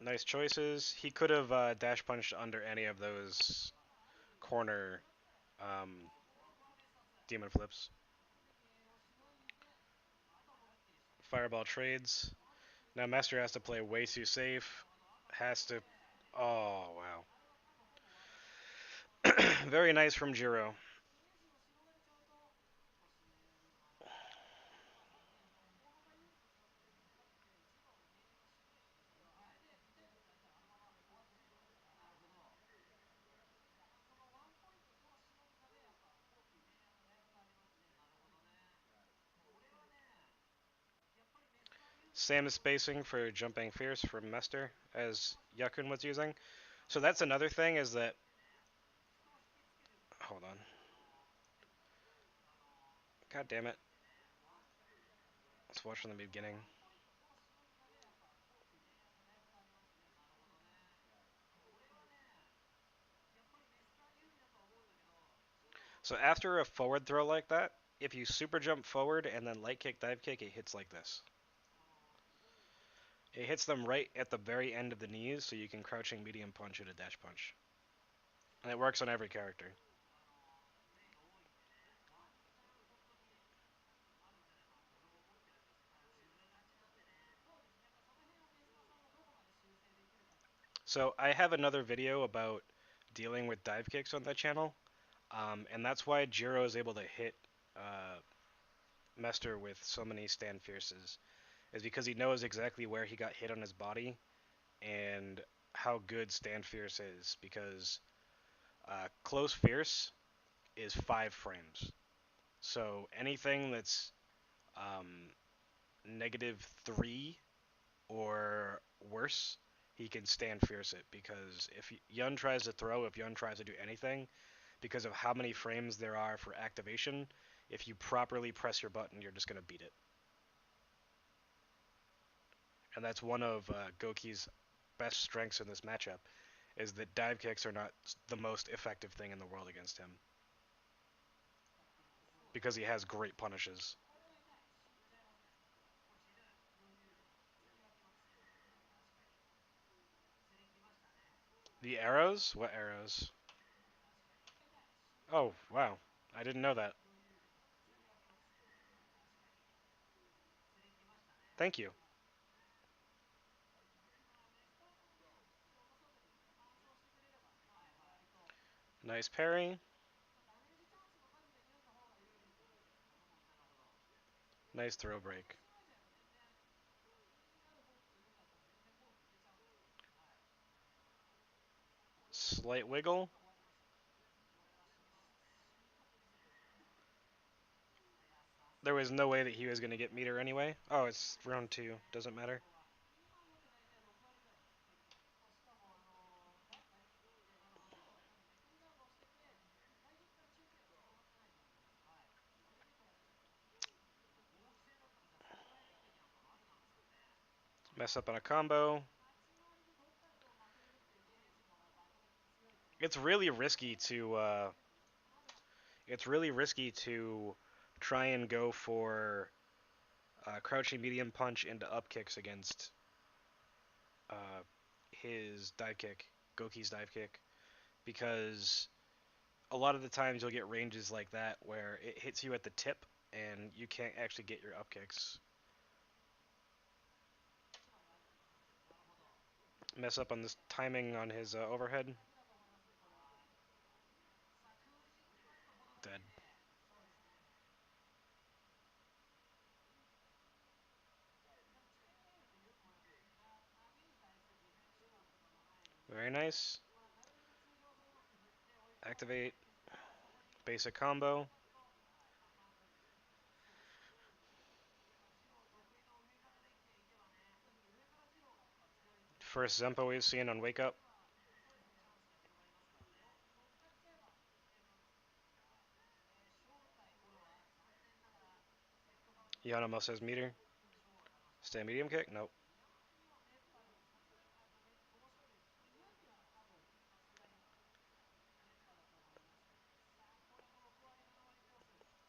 S1: Nice choices. He could have dash punched under any of those corner demon flips. Fireball trades. Now Master has to play way too safe. Has to. Oh, wow. Very nice from Jiro. Same spacing for jumping fierce from Mester as Yakun was using. So that's another thing is that. Hold on. God damn it. Let's watch from the beginning. So after a forward throw like that, if you super jump forward and then light kick, dive kick, it hits like this. It hits them right at the very end of the knees, so you can crouching medium punch it a dash punch. And it works on every character. So I have another video about dealing with dive kicks on that channel, and that's why Jiro is able to hit Mester with so many stand fierces is because he knows exactly where he got hit on his body and how good stand fierce is. Because close fierce is 5 frames, so anything that's um, -3 or worse, he can stand fierce it. Because if Yun tries to throw, if Yun tries to do anything, because of how many frames there are for activation, if you properly press your button, you're just going to beat it. And that's one of Gouki's best strengths in this matchup, is that dive kicks are not the most effective thing in the world against him, because he has great punishes. The arrows? What arrows? Oh, wow. I didn't know that. Thank you. Nice parry. Nice throw break. Slight wiggle. There was no way that he was going to get meter anyway. Oh, it's round 2. Doesn't matter. Mess up on a combo. It's really risky to try and go for crouching medium punch into up kicks against uh, his dive kick, Gouki's dive kick, because a lot of the times you'll get ranges like that where it hits you at the tip and you can't actually get your up kicks. Mess up on this timing on his overhead. Dead. Very nice. Activate. Basic combo. First Zempo we've seen on Wake Up. Yan almost has meter. Stand medium kick? Nope.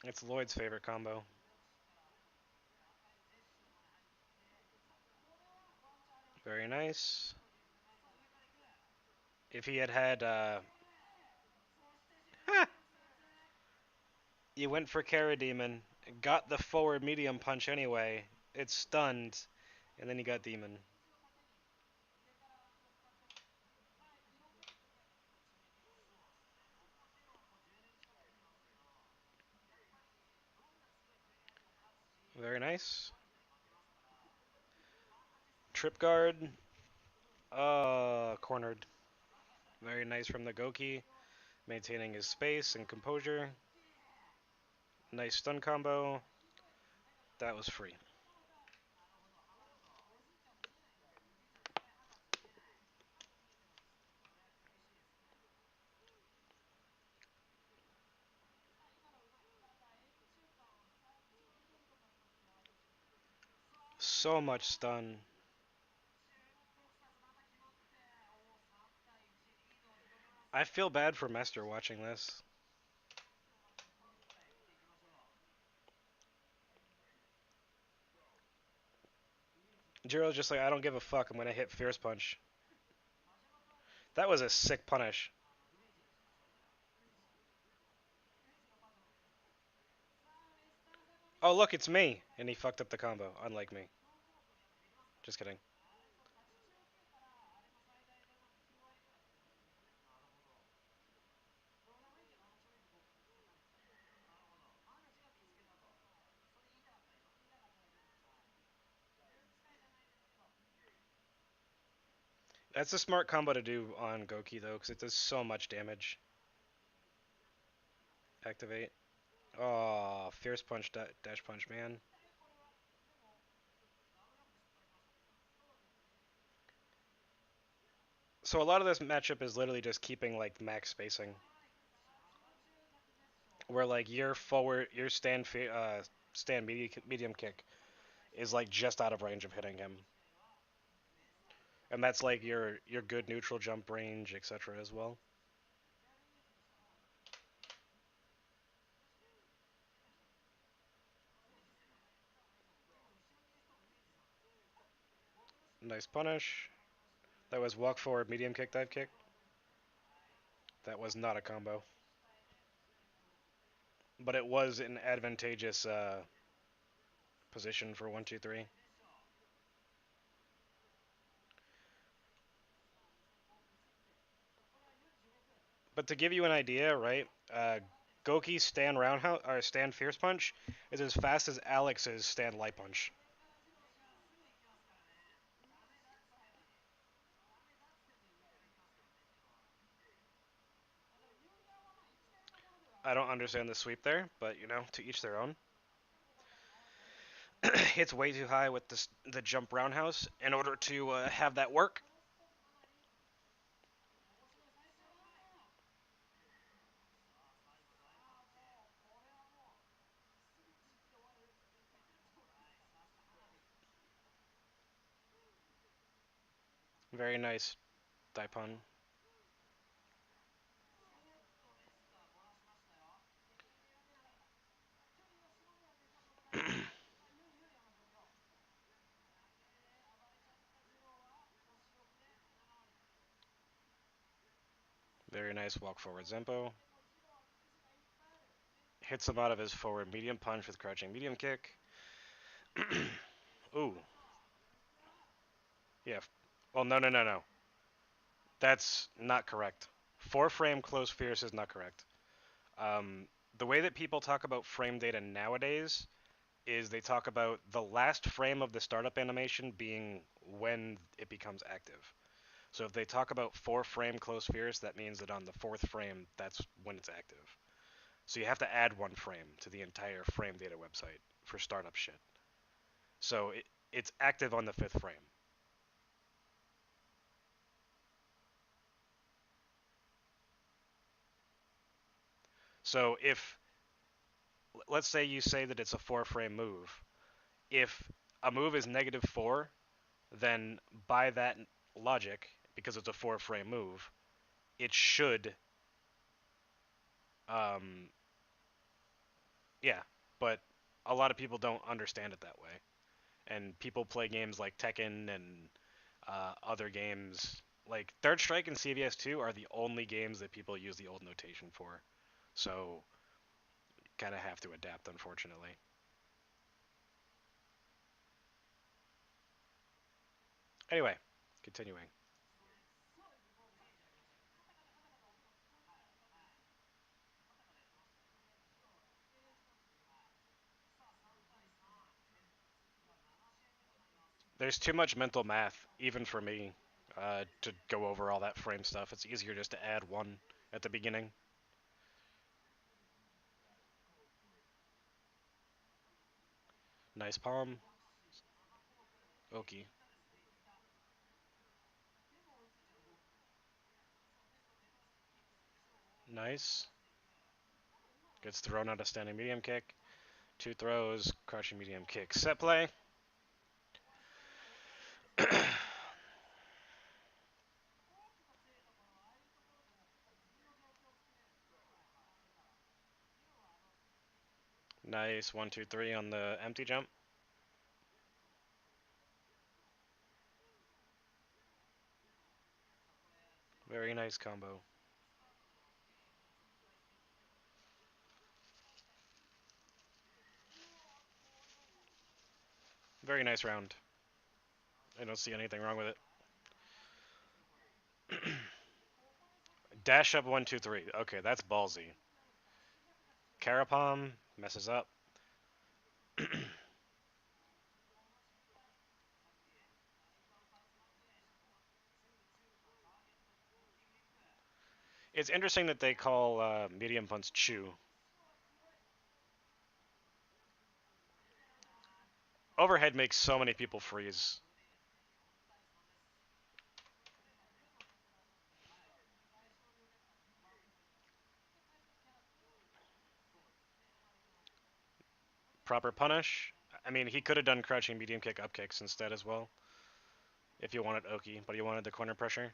S1: It's Lloyd's favorite combo. Very nice. If he had had, you went for Kara Demon, got the forward medium punch anyway. It's stunned, and then you got Demon. Very nice. Trip guard. Cornered. Very nice from the Gouki, maintaining his space and composure. Nice stun combo. That was free. So much stun. I feel bad for Mester watching this. Jiro's just like, I don't give a fuck. I'm gonna hit Fierce Punch. That was a sick punish. Oh, look, it's me. And he fucked up the combo, unlike me. Just kidding. That's a smart combo to do on Gouki though, because it does so much damage. Activate. Oh, fierce punch, dash punch, man. So a lot of this matchup is literally just keeping like max spacing, where like your forward, your stand medium kick is like just out of range of hitting him, and that's like your good neutral jump range, etc. as well. Nice punish. That was walk forward, medium kick, dive kick. That was not a combo, but it was an advantageous position for 1-2-3. But to give you an idea, right? Gouki's stand roundhouse or stand fierce punch is as fast as Alex's stand light punch. I don't understand the sweep there, but you know, to each their own. It's way too high with the jump roundhouse in order to have that work. Very nice, Daipun. Very nice walk forward Zempo. Hits him out of his forward medium punch with crouching medium kick. Ooh, yeah. Well, no, no, no, no. That's not correct. Four frame close fierce is not correct. Um, the way that people talk about frame data nowadays is they talk about the last frame of the startup animation being when it becomes active. So if they talk about four frame close fierce, that means that on the fourth frame, that's when it's active. So you have to add one frame to the entire frame data website for startup shit. So it's active on the fifth frame. So if let's say you say that it's a four frame move, if a move is -4, then by that logic, because it's a four frame move, it should, um, yeah. But a lot of people don't understand it that way, and people play games like Tekken and other games like Third Strike and CVS 2 are the only games that people use the old notation for. So kind of have to adapt, unfortunately. Anyway, continuing. There's too much mental math, even for me, to go over all that frame stuff. It's easier just to add one at the beginning. Nice palm. Oki. Nice. Gets thrown out a standing medium kick. Two throws, crouching medium kick. Set play. Nice 1-2-3 on the empty jump. Very nice combo. Very nice round. I don't see anything wrong with it. Dash up 1-2-3. Okay, that's ballsy. Carapom messes up. It's interesting that they call medium punch chew. Overhead makes so many people freeze. Proper punish. I mean, he could have done crouching medium kick up kicks instead as well, if you wanted Oki, but he wanted the corner pressure.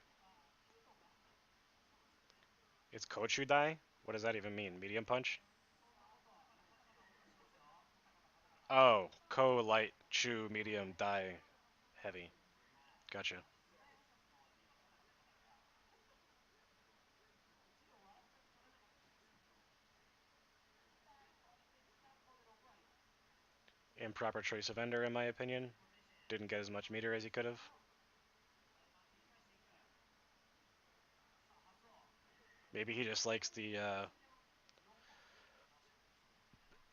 S1: It's Kochu Dai? What does that even mean? Medium punch? Oh, Ko light, Chu medium, Dai heavy. Gotcha. Improper choice of ender, in my opinion. Didn't get as much meter as he could have. Maybe he just likes the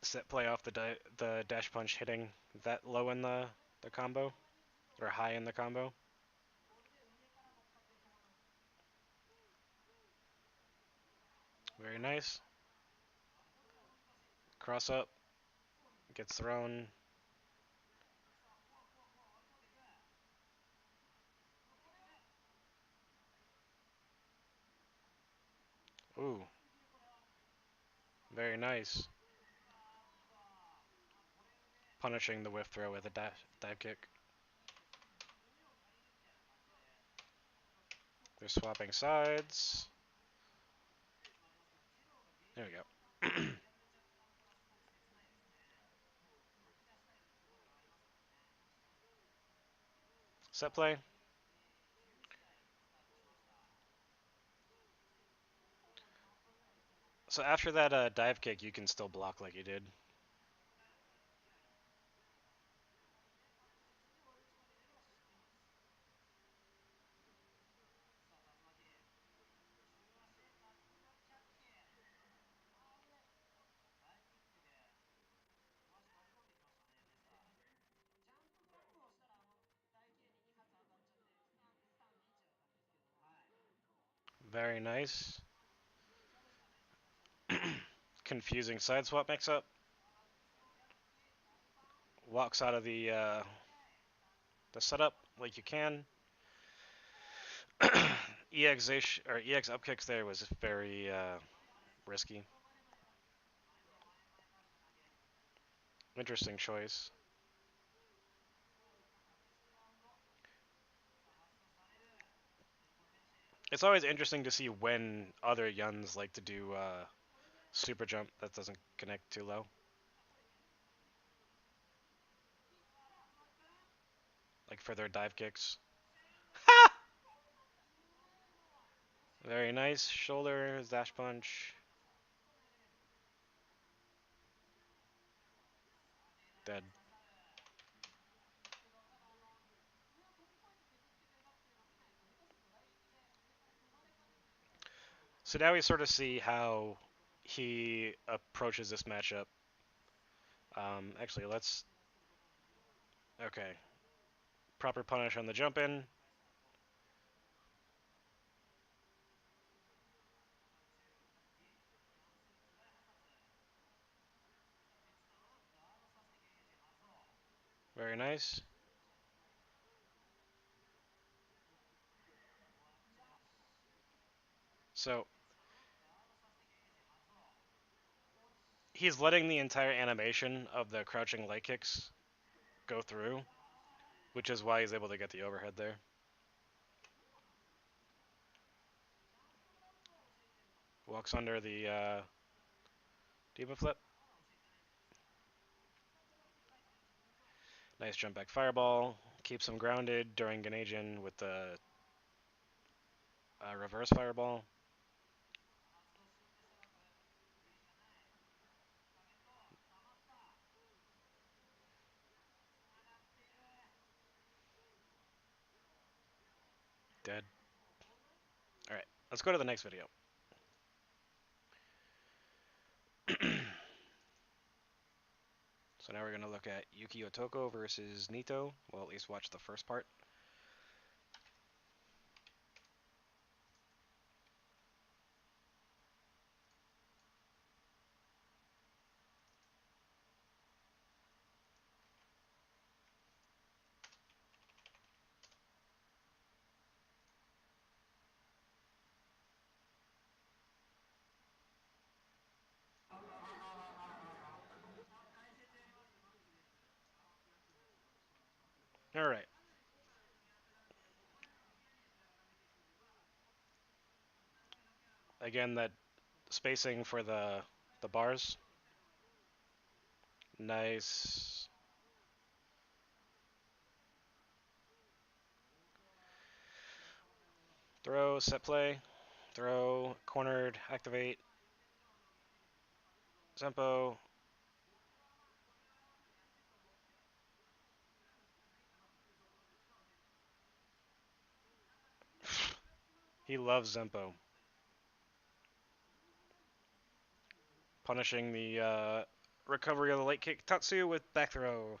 S1: set play off the dash punch hitting that low in the combo or high in the combo. Very nice. Cross up, gets thrown. Ooh, very nice. Punishing the whiff throw with a dive kick. They're swapping sides. There we go. Set play. So after that dive kick, you can still block like you did. Very nice. Confusing side swap mix up. Walks out of the setup like you can. EX up kicks there was very risky. Interesting choice. It's always interesting to see when other Yuns like to do super jump that doesn't connect too low, like for their dive kicks. Very nice. Shoulder, dash punch. Dead. So now we sort of see how he approaches this matchup. Actually, let's. Okay. Proper punish on the jump in. Very nice. So he's letting the entire animation of the crouching leg kicks go through, which is why he's able to get the overhead there. Walks under the Diva flip. Nice jump back fireball. Keeps him grounded during Ganajin with the reverse fireball. Dead. Alright, let's go to the next video. So now we're going to look at Yuki Otoko versus Nito. Well, at least watch the first part. All right. Again, that spacing for the bars. Nice. Throw, set play. Throw, cornered, activate. Zempo. He loves Zempo. Punishing the recovery of the late kick Tatsu with back throw.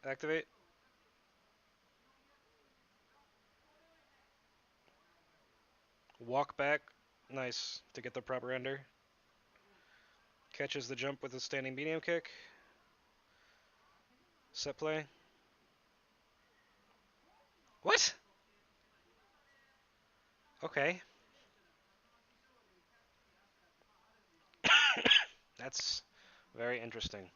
S1: Activate. Walk back. Nice to get the proper ender. Catches the jump with a standing medium kick. Set play. What? Okay. That's very interesting.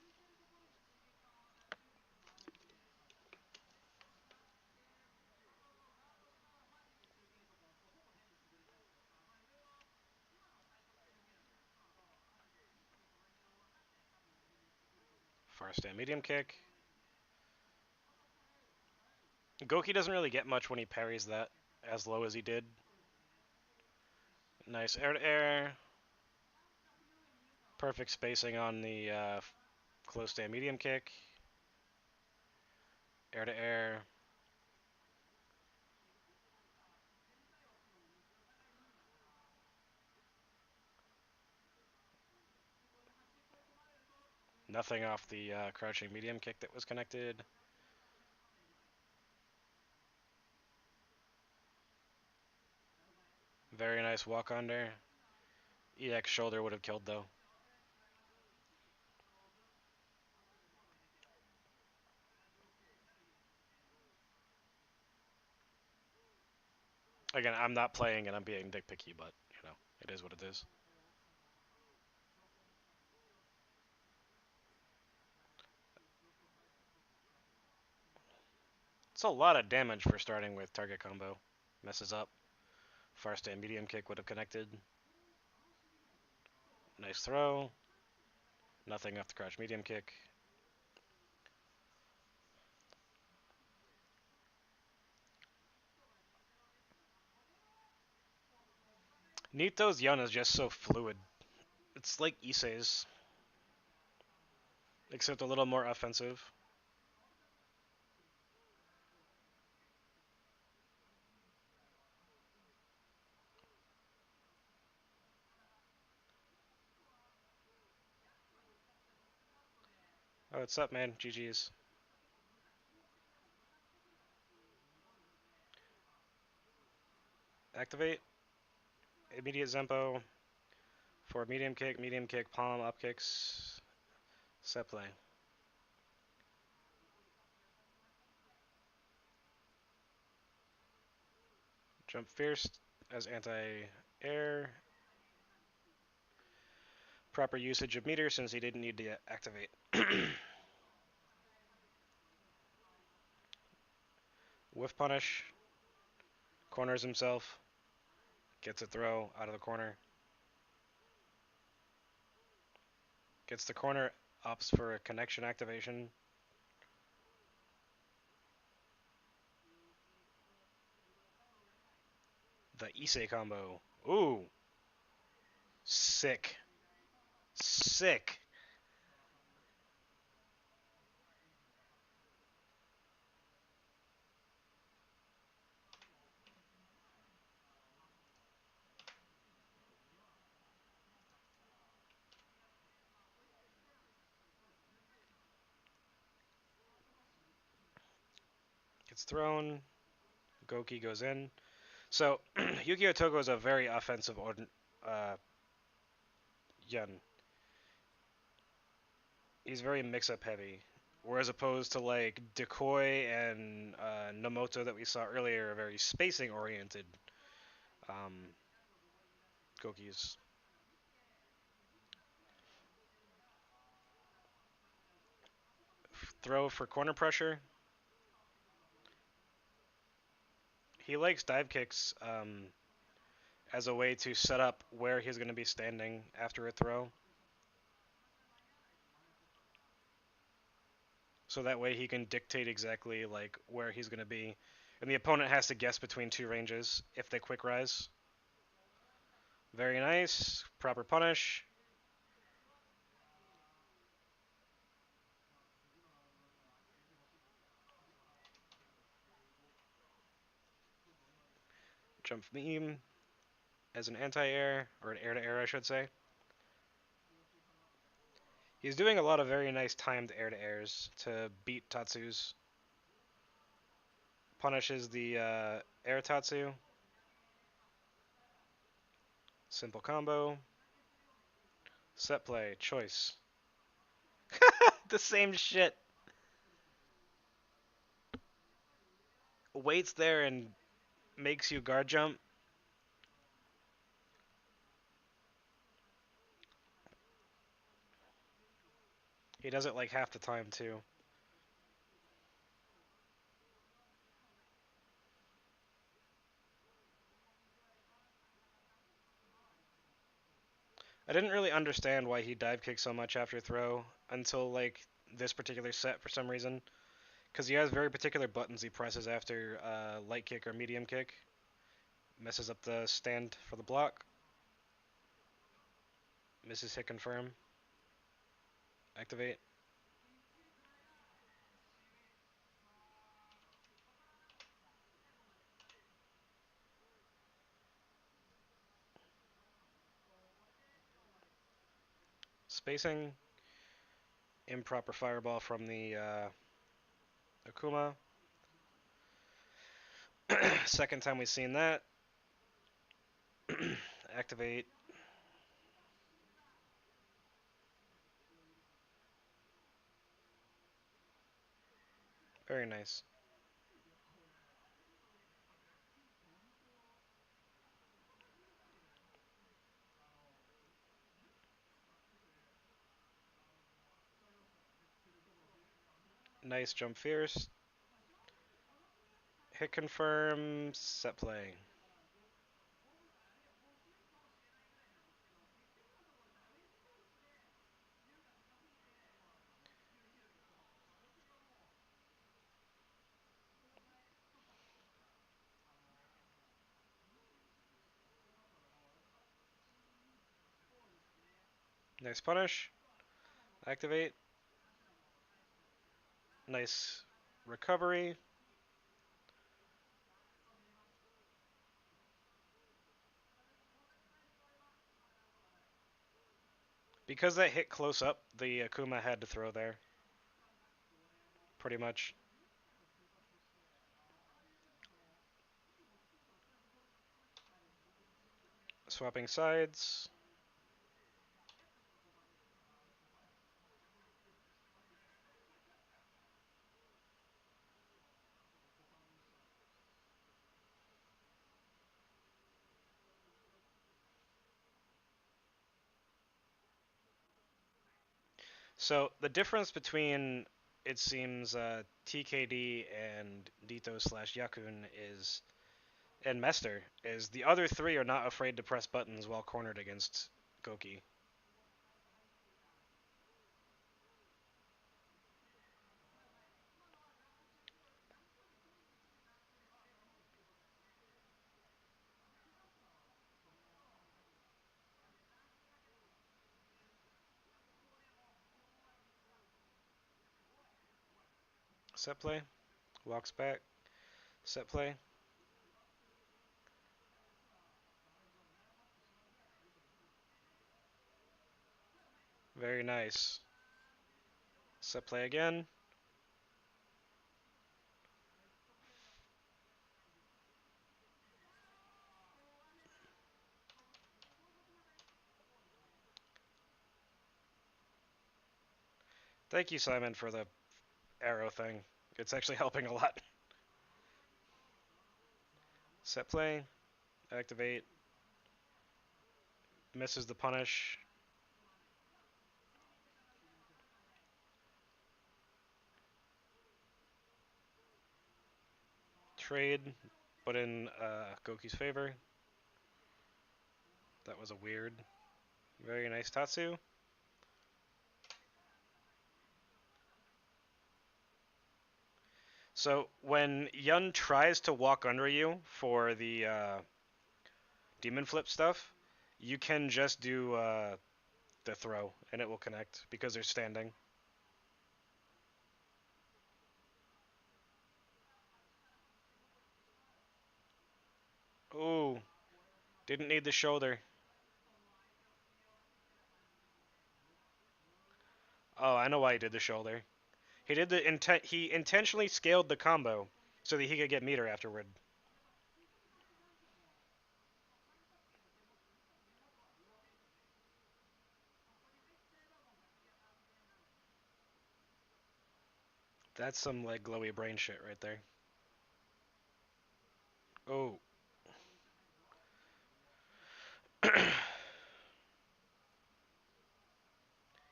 S1: Far stand medium kick. Gouki doesn't really get much when he parries that as low as he did. Nice air to air. Perfect spacing on the close stand medium kick. Air to air. Nothing off the crouching medium kick that was connected. Very nice walk under. EX shoulder would have killed though. Again, I'm not playing and I'm being nitpicky, but you know, it is what it is. It's a lot of damage for starting with target combo. Messes up. Far stand medium kick would have connected. Nice throw. Nothing off the crouch medium kick. Nito's Yun is just so fluid. It's like Issei's, except a little more offensive. Oh, what's up, man? GG's. Activate. Immediate Zempo. For medium kick, palm, up kicks. Set play. Jump fierce as anti-air. Proper usage of meter since he didn't need to activate. Whiff punish. Corners himself. Gets a throw out of the corner. Gets the corner, ups for a connection activation. The Issei combo. Ooh. Sick. Sick. Gets thrown. Gouki goes in. So, Yukio Togo is a very offensive Yun. He's very mix-up heavy. Whereas opposed to like Decoy and Nomoto that we saw earlier, are very spacing oriented. Um, Gouki's. throw for corner pressure. He likes dive kicks as a way to set up where he's going to be standing after a throw. So that way he can dictate exactly like where he's going to be. And the opponent has to guess between two ranges if they quick rise. Very nice. Proper punish. Jump beam as an anti-air, or an air-to-air I should say. He's doing a lot of very nice timed air-to-airs to beat Tatsu's. Punishes the air Tatsu. Simple combo. Set play. Choice. The same shit. Waits there and makes you guard jump. He does it like half the time too. I didn't really understand why he dive kicked so much after throw until like this particular set for some reason. Because he has very particular buttons he presses after light kick or medium kick. Messes up the stand for the block. Misses hit confirm. Activate. Spacing. Improper fireball from the Akuma. Second time we've seen that. Activate. Very nice. Nice jump fierce. Hit confirm. Set play. Nice punish. Activate. Nice recovery. Because that hit close up, the Akuma had to throw there. Pretty much. Swapping sides. So the difference between, it seems, TKD and Dito slash Yakun is, and Mester, is the other three are not afraid to press buttons while cornered against Gouki. Set play. Walks back. Set play. Very nice. Set play again. Thank you, Simon, for the arrow thing. It's actually helping a lot. Set play. Activate. Misses the punish. Trade, but in Gouki's favor. That was a weird. Very nice Tatsu. So when Yun tries to walk under you for the demon flip stuff, you can just do the throw and it will connect because they're standing. Ooh, didn't need the shoulder. Oh, I know why he did the shoulder. He did the intent. He intentionally scaled the combo so that he could get meter afterward. That's some like glowy brain shit right there. Oh.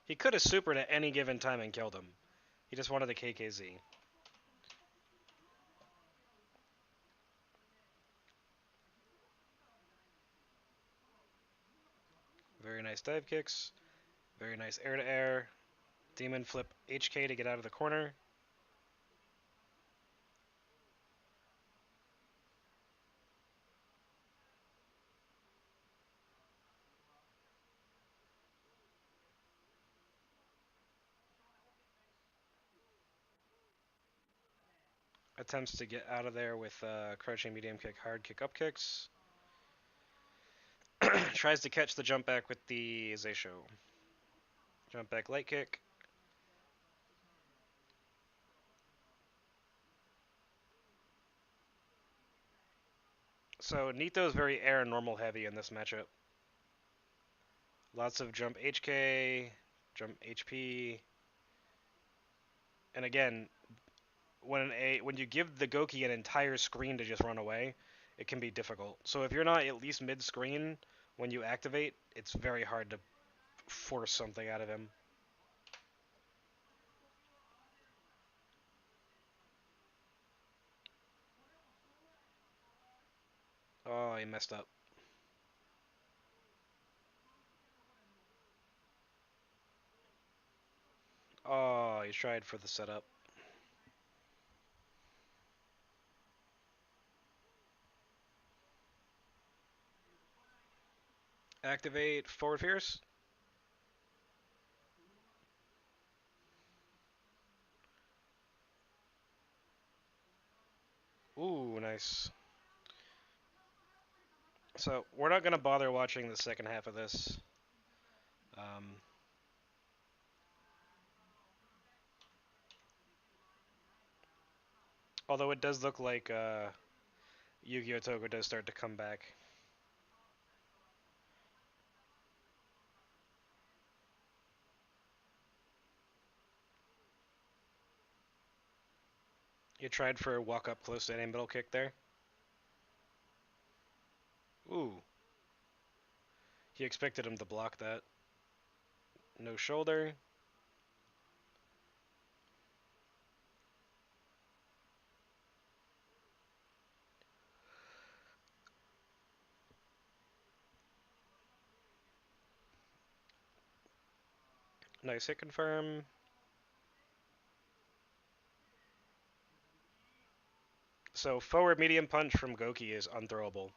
S1: He could have supered at any given time and killed him. He just wanted the KKZ. Very nice dive kicks. Very nice air to air. Demon flip HK to get out of the corner. Attempts to get out of there with crouching medium kick, hard kick, up kicks. Tries to catch the jump back with the Zeisho. Jump back light kick. So Nito is very air and normal heavy in this matchup. Lots of jump HK, jump HP. And again, when you give the Gouki an entire screen to just run away, it can be difficult. So if you're not at least mid-screen when you activate, it's very hard to force something out of him. Oh, he messed up. Oh, he tried for the setup. Activate forward fierce. Ooh, nice. So we're not gonna bother watching the second half of this. Um, Although it does look like Yu-Gi-Oh! Togo does start to come back. You tried for a walk up close to any middle kick there. Ooh. He expected him to block that. No shoulder. Nice hit confirm. So forward medium punch from Gouki is unthrowable.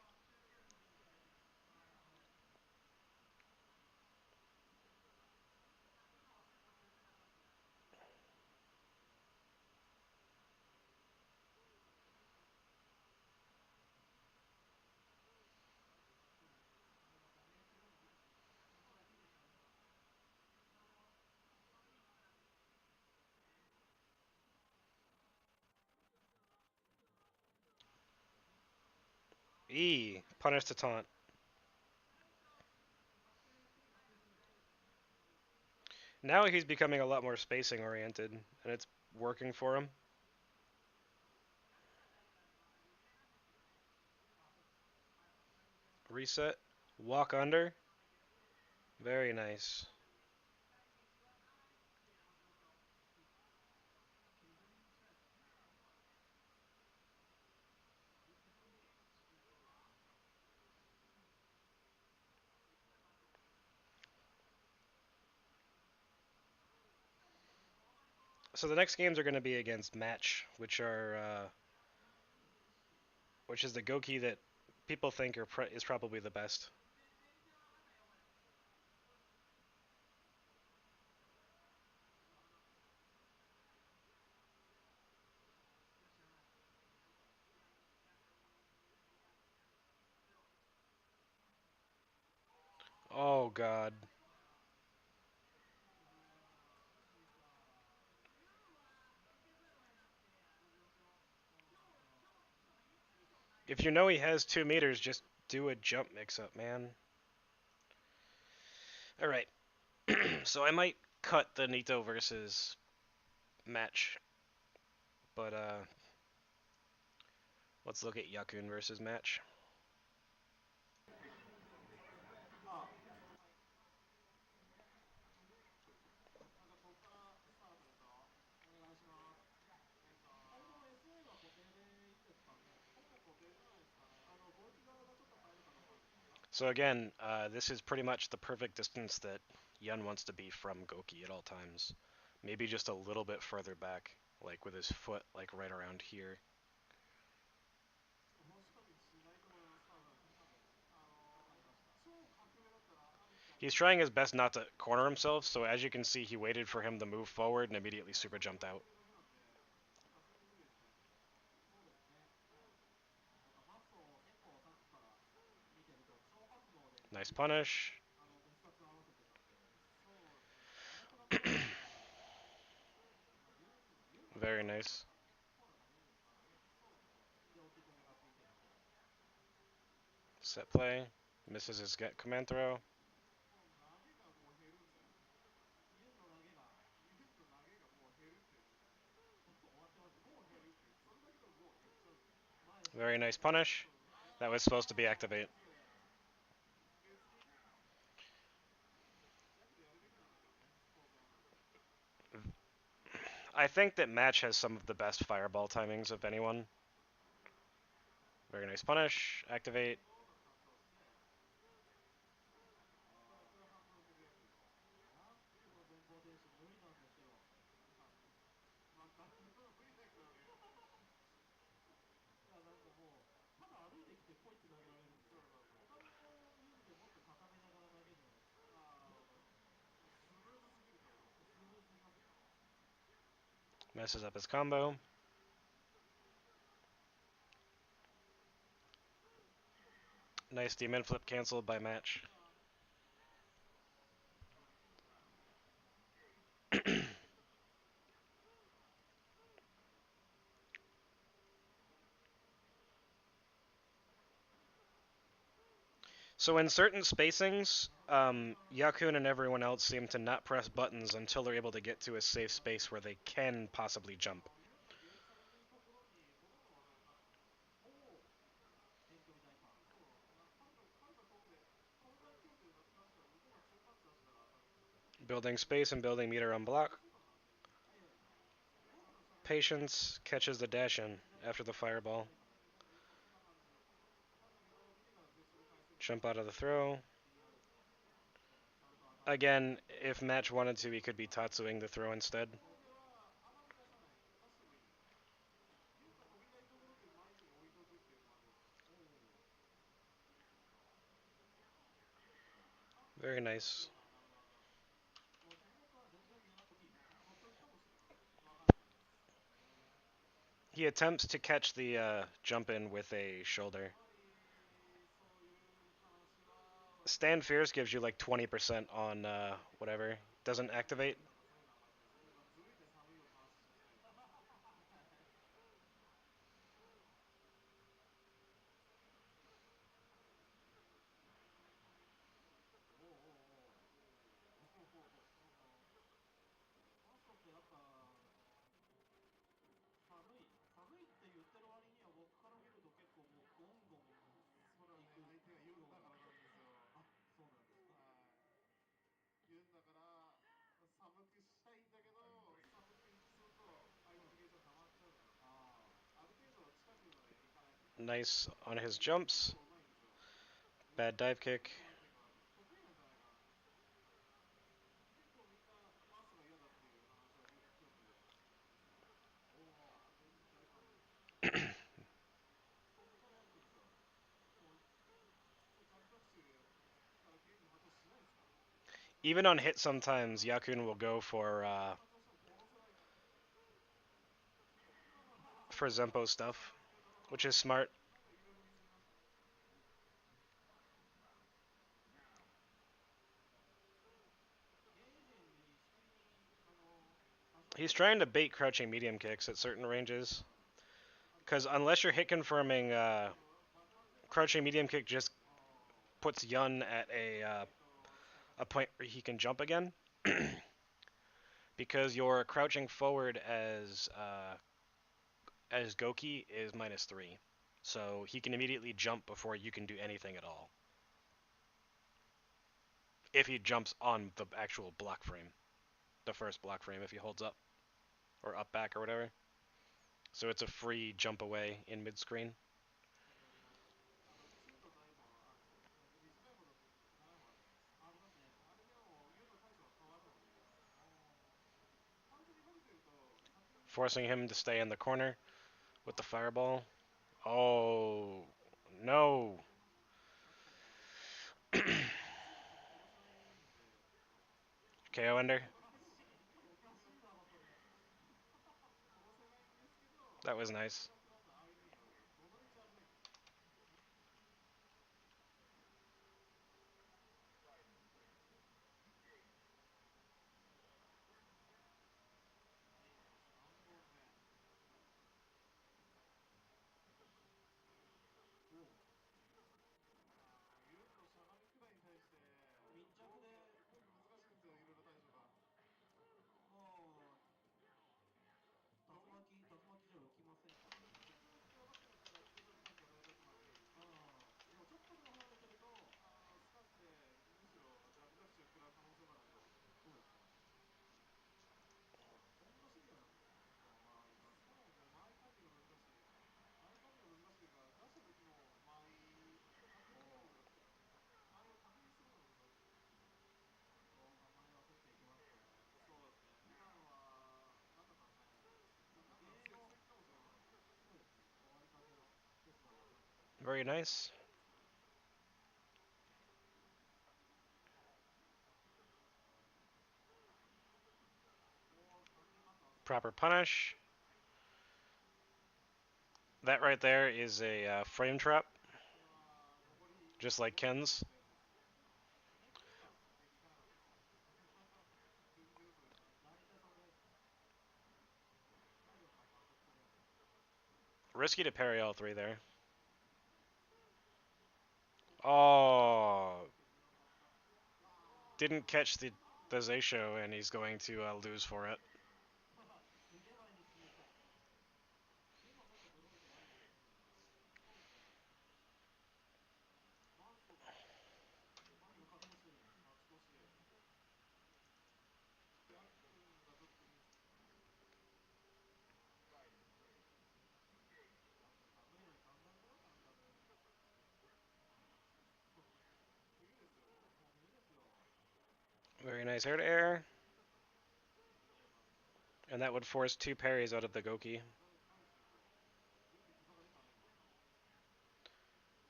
S1: Punish to taunt. Now he's becoming a lot more spacing oriented, and it's working for him. Reset. Walk under. Very nice. So the next games are going to be against Match, which is the Gouki that people think is probably the best. Oh God. If you know he has 2 meters, just do a jump mix-up, man. All right. So I might cut the Nito versus Match, but let's look at Yakun versus Match. So again, this is pretty much the perfect distance that Yun wants to be from Gouki at all times. Maybe just a little bit further back, like with his foot like right around here. He's trying his best not to corner himself, so as you can see, he waited for him to move forward and immediately super jumped out. Nice punish. Very nice. Set play. Misses his get command throw. Very nice punish. That was supposed to be activate. I think that Match has some of the best fireball timings of anyone. Very nice punish. Activate. Messes up his combo. Nice demon flip canceled by Match. So in certain spacings, Yakun and everyone else seem to not press buttons until they're able to get to a safe space where they can possibly jump. Building space and building meter on block. Patience catches the dash in after the fireball. Jump out of the throw. Again, if Match wanted to, he could be Tatsuing the throw instead. Very nice. He attempts to catch the jump in with a shoulder. Stand Fierce gives you like 20% on whatever. Doesn't activate. Nice on his jumps. Bad dive kick. Even on hit sometimes, Yakun will go for Zempo stuff, which is smart. He's trying to bait crouching medium kicks at certain ranges, because unless you're hit confirming, crouching medium kick just puts Yun at a point where he can jump again, because your crouching forward as Gouki is -3, so he can immediately jump before you can do anything at all. If he jumps on the actual block frame, the first block frame, if he holds up or up back or whatever. So it's a free jump away in mid screen. Forcing him to stay in the corner with the fireball. Oh, no. KO ender. That was nice. Very nice. Proper punish. That right there is a frame trap, just like Ken's. Risky to parry all three there. Oh, didn't catch the Zaysho, and he's going to lose for it. Very nice air to air. And that would force two parries out of the Gouki.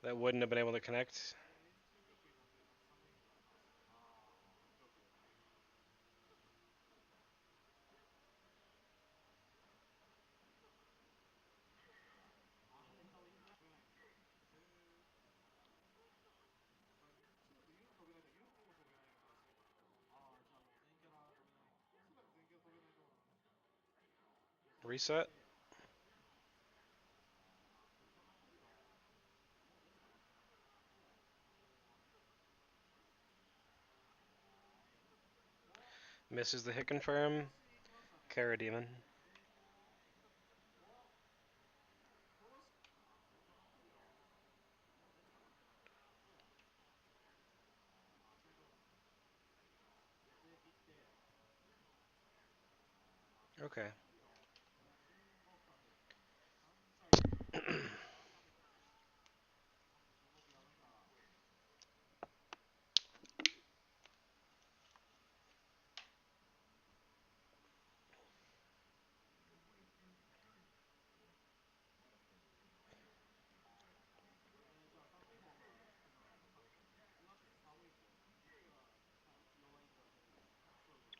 S1: That wouldn't have been able to connect. Reset. Misses the hit confirm. Kara Demon. Okay.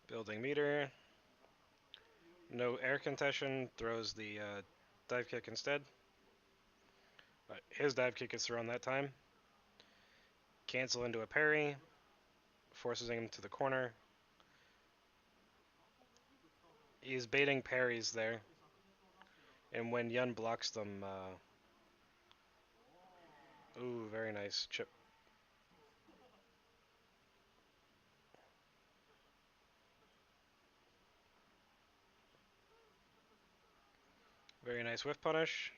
S1: Building meter. No air contention. Throws the dive kick instead. His dive kick is thrown that time. Cancel into a parry. Forces him to the corner. He's baiting parries there. And when Yun blocks them, ooh, very nice chip. Very nice whiff punish.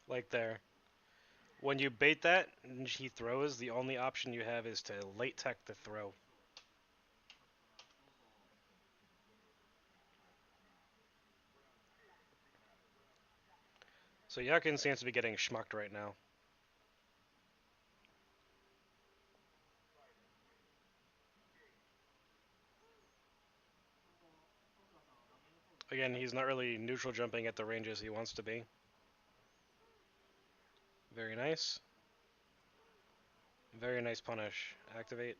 S1: Like there. When you bait that and he throws, the only option you have is to late tech the throw. So Yakin seems to be getting schmucked right now. Again, he's not really neutral jumping at the ranges he wants to be. Very nice. Very nice punish. Activate.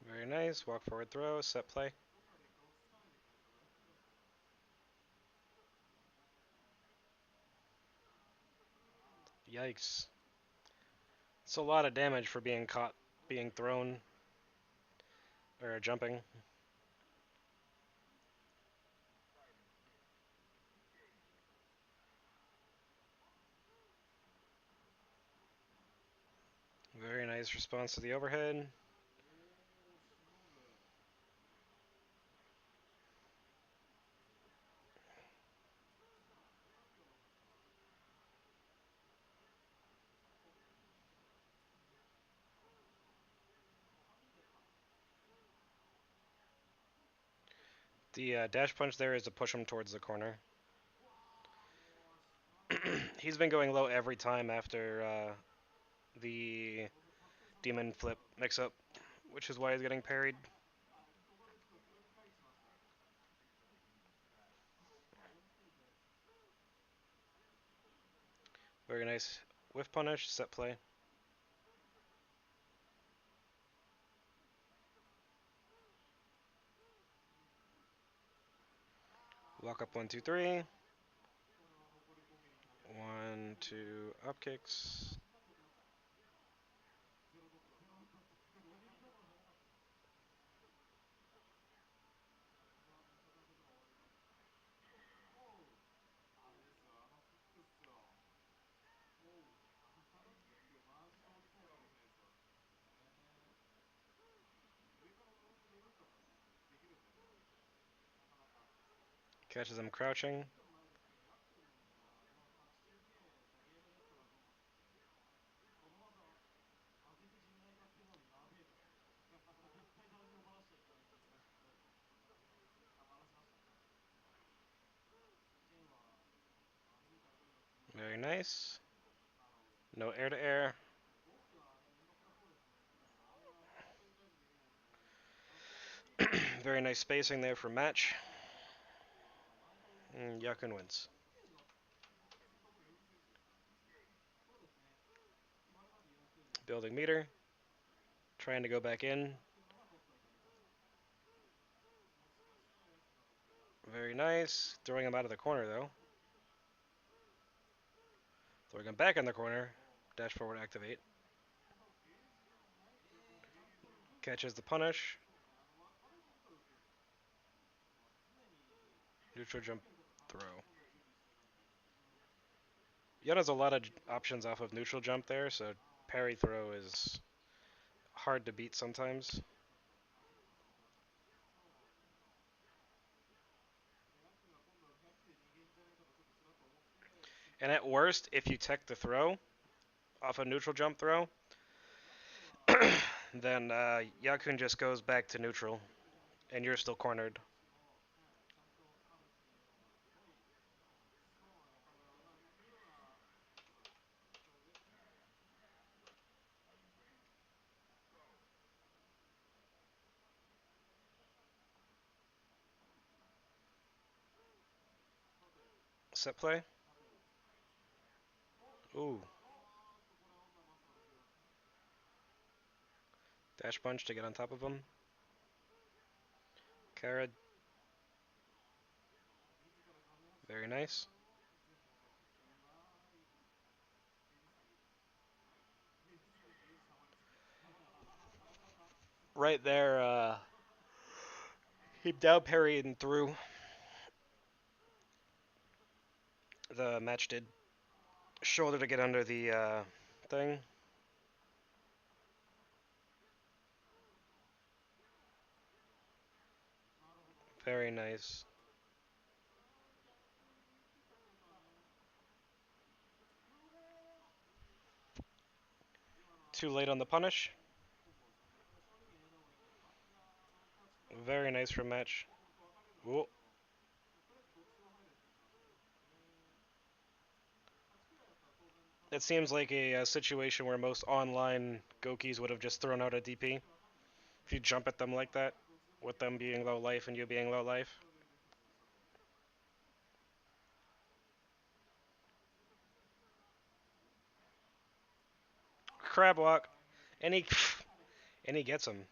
S1: Very nice. Walk forward throw. Set play. Yikes. It's a lot of damage for being caught being thrown or jumping. Very nice response to the overhead. The dash punch there is to push him towards the corner. He's been going low every time after the demon flip mix up, which is why he's getting parried. Very nice whiff punish, set play. Walk up 1, 2, 3. 1, 2 up kicks. Catches him crouching. Very nice. No air to air. Very nice spacing there for match. And Yakun wins. Building meter. Trying to go back in. Very nice. Throwing him out of the corner though. Throwing him back in the corner. Dash forward activate. Catches the punish. Neutral jump throw. Yun has a lot of options off of neutral jump there, so parry throw is hard to beat sometimes. And at worst, if you tech the throw off a neutral jump throw, then Yakun just goes back to neutral And you're still cornered. Set play. Ooh. Dash punch to get on top of him. Kara. Very nice. Right there, he down parried and through. The match did. Shoulder to get under the thing. Very nice. Too late on the punish. Very nice for match. Ooh. It seems like a situation where most online Gokis would have just thrown out a DP. If you jump at them like that, with them being low life and you being low life. Crab walk. And he, and he gets him.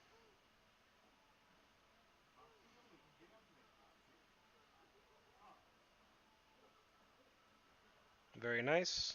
S1: Very nice.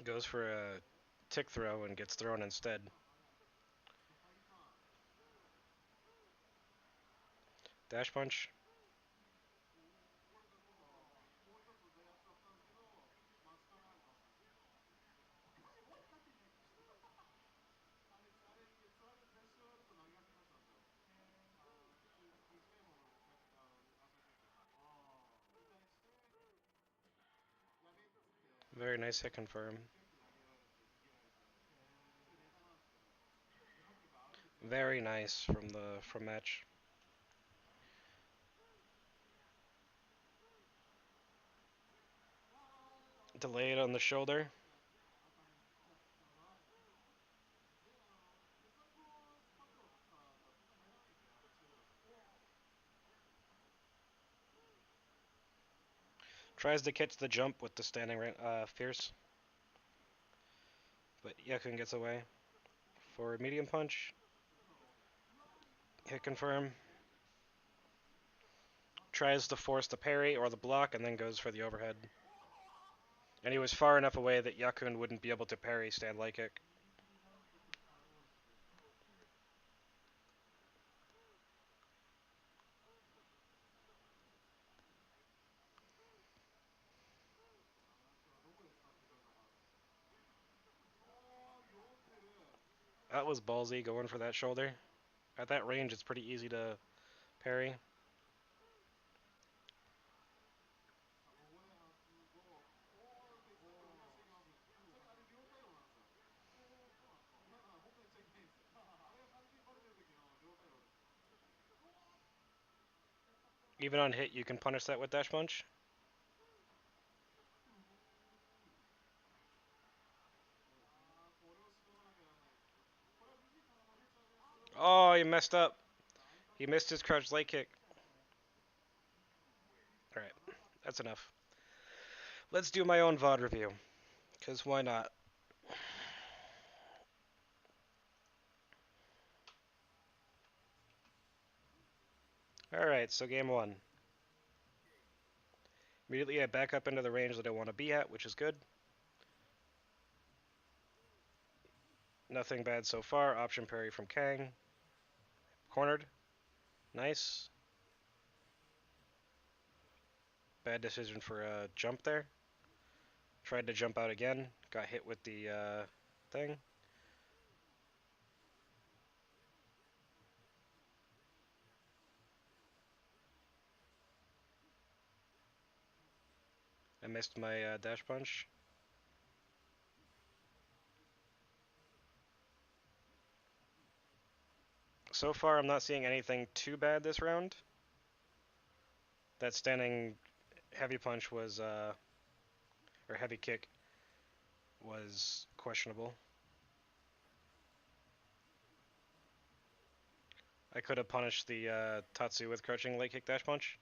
S1: Goes for a tick throw and gets thrown instead. Dash punch. Very nice hit confirm. Very nice from match. Delayed on the shoulder. Tries to catch the jump with the standing fierce, but Yakun gets away. For medium punch. Hit confirm. Tries to force the parry or the block and then goes for the overhead. And he was far enough away that Yakun wouldn't be able to parry stand light kick. That was ballsy going for that shoulder. At that range, it's pretty easy to parry. Even on hit, you can punish that with dash punch. Oh, he messed up. He missed his crouch light kick. Alright, that's enough. Let's do my own VOD review. Because why not? Alright, so game one. Immediately I back up into the range that I want to be at, which is good. Nothing bad so far. Option parry from Kang. Cornered. Nice. Bad decision for a jump there. Tried to jump out again. Got hit with the thing. I missed my dash punch. So far, I'm not seeing anything too bad this round. That standing heavy punch was, or heavy kick was questionable. I could have punished the Tatsu with crouching leg kick dash punch.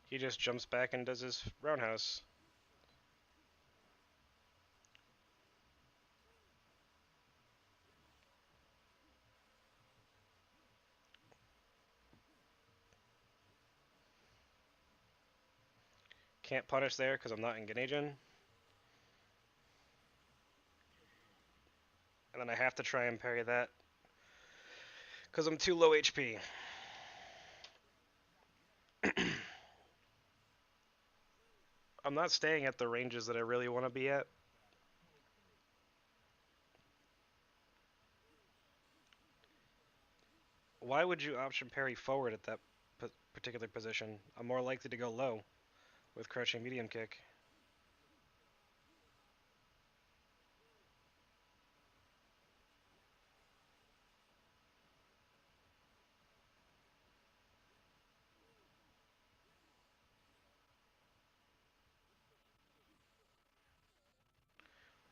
S1: He just jumps back and does his roundhouse. Can't punish there because I'm not in Ganejin. And then I have to try and parry that because I'm too low HP. I'm not staying at the ranges that I really want to be at. Why would you option parry forward at that particular position? I'm more likely to go low with crouching medium kick.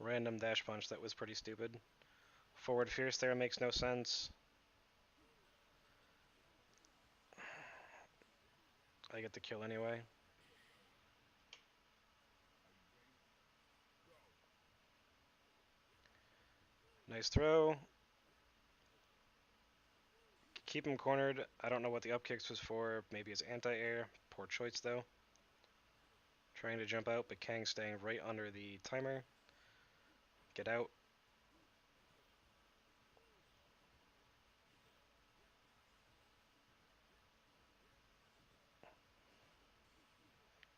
S1: Random dash punch that was pretty stupid. Forward fierce there makes no sense. I get the kill anyway. Nice throw. Keep him cornered. I don't know what the up kicks was for. Maybe it's anti-air. Poor choice though. Trying to jump out, but Kang staying right under the timer. Get out.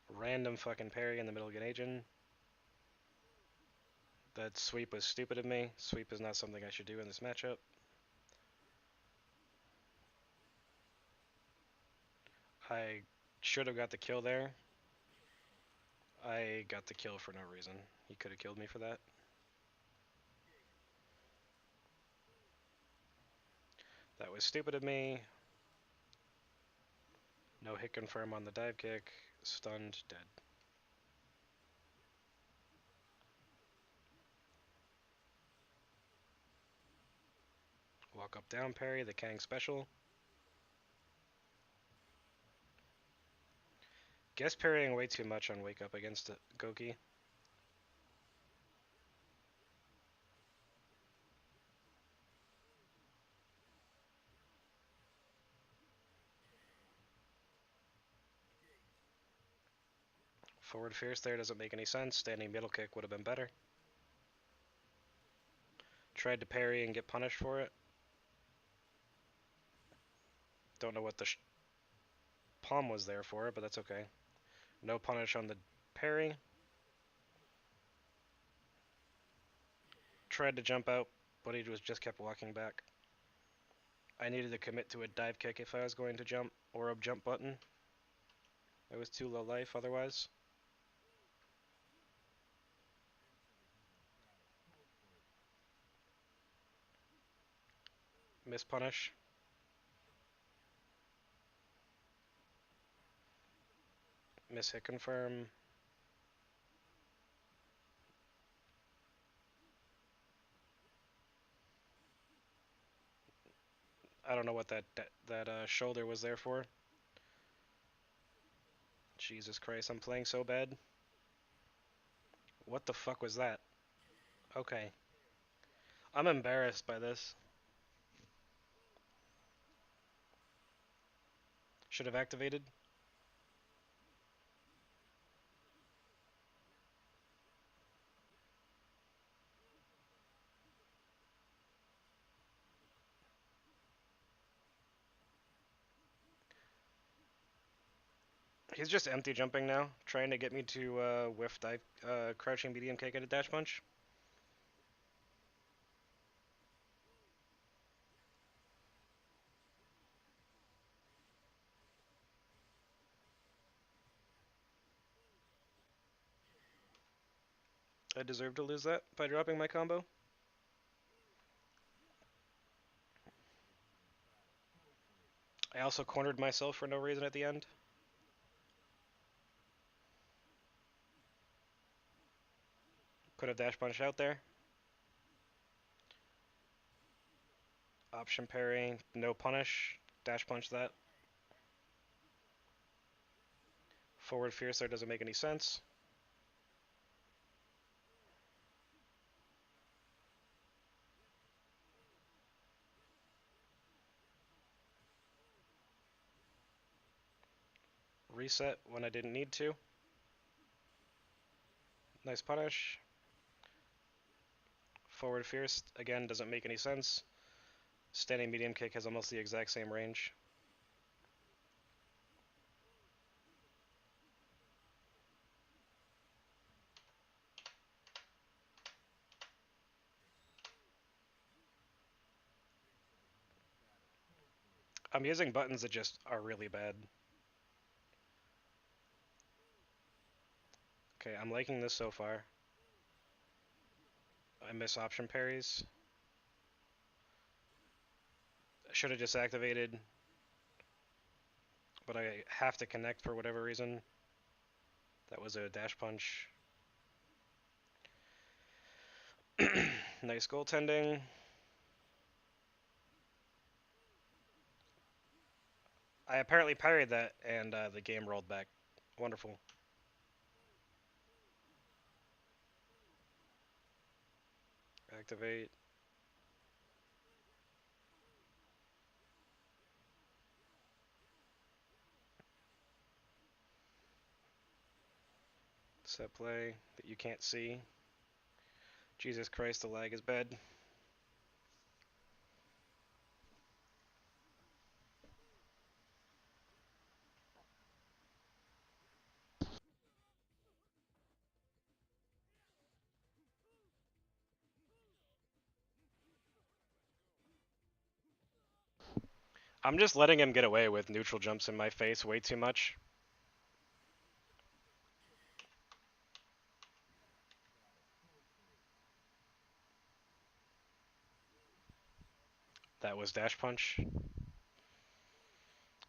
S1: Random fucking parry in the middle of Ganejin. That sweep was stupid of me. Sweep is not something I should do in this matchup. I should have got the kill there. I got the kill for no reason. He could have killed me for that. That was stupid of me. No hit confirm on the dive kick. Stunned, dead. Walk up down parry, the Kang special. Guess parrying way too much on wake up against Gouki. Forward fierce there doesn't make any sense. Standing middle kick would have been better. Tried to parry and get punished for it. Don't know what the palm was there for, but that's okay. No punish on the parry. Tried to jump out, but he just kept walking back. I needed to commit to a dive kick if I was going to jump, or a jump button. I was too low life otherwise. Miss punish. Miss hit confirm. I don't know what that shoulder was there for. Jesus Christ, I'm playing so bad. What the fuck was that? Okay. I'm embarrassed by this. Should have activated. He's just empty jumping now, trying to get me to whiff dive, crouching medium kick at a dash punch. I deserve to lose that by dropping my combo. I also cornered myself for no reason at the end. Could have dash punched out there. Option parry, no punish. Dash punch that. Forward fierce there doesn't make any sense. Reset when I didn't need to. Nice punish. Forward fierce, again, doesn't make any sense. Standing medium kick has almost the exact same range. I'm using buttons that just are really bad. Okay, I'm liking this so far. I miss option parries. I should have just activated, but I have to connect for whatever reason. That was a dash punch. Nice goaltending. I apparently parried that, and the game rolled back. Wonderful. Activate. Set play that you can't see. Jesus Christ, the lag is bad. I'm just letting him get away with neutral jumps in my face way too much. That was dash punch.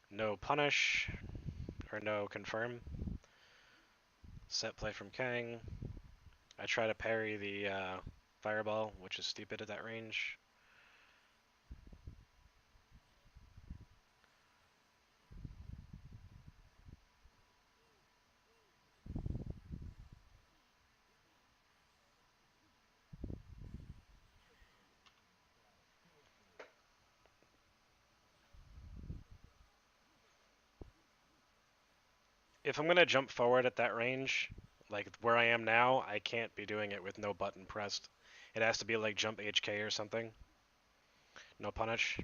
S1: No punish, or no confirm. Set play from Kang. I try to parry the fireball, which is stupid at that range. If I'm going to jump forward at that range, like where I am now, I can't be doing it with no button pressed. It has to be like jump HK or something. No punish.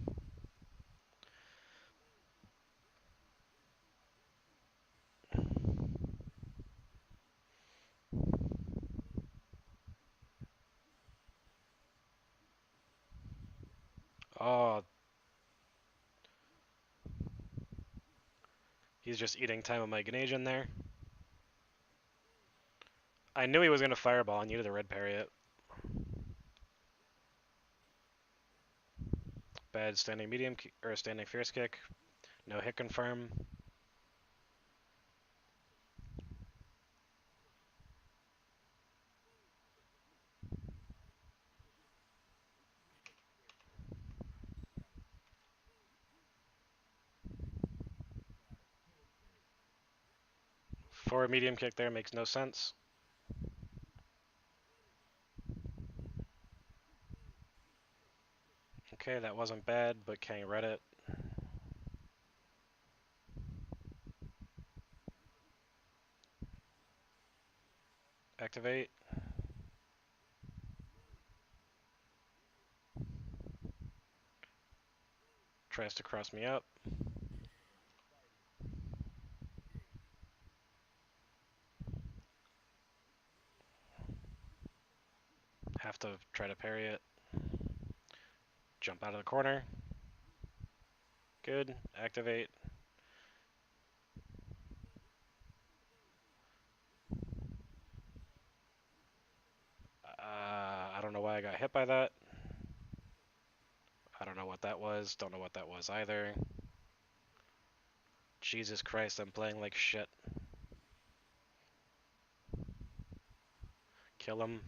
S1: Oh, he's just eating time with my Ganesian there. I knew he was going to fireball. I needed a red parry it. Bad standing medium or standing fierce kick. No hit confirm. Forward medium kick there makes no sense. Okay, that wasn't bad, but Kang read it. Activate. Tries to cross me up. Have to try to parry it. Jump out of the corner. Good. Activate. I don't know why I got hit by that. I don't know what that was. Don't know what that was either. Jesus Christ, I'm playing like shit. Kill him.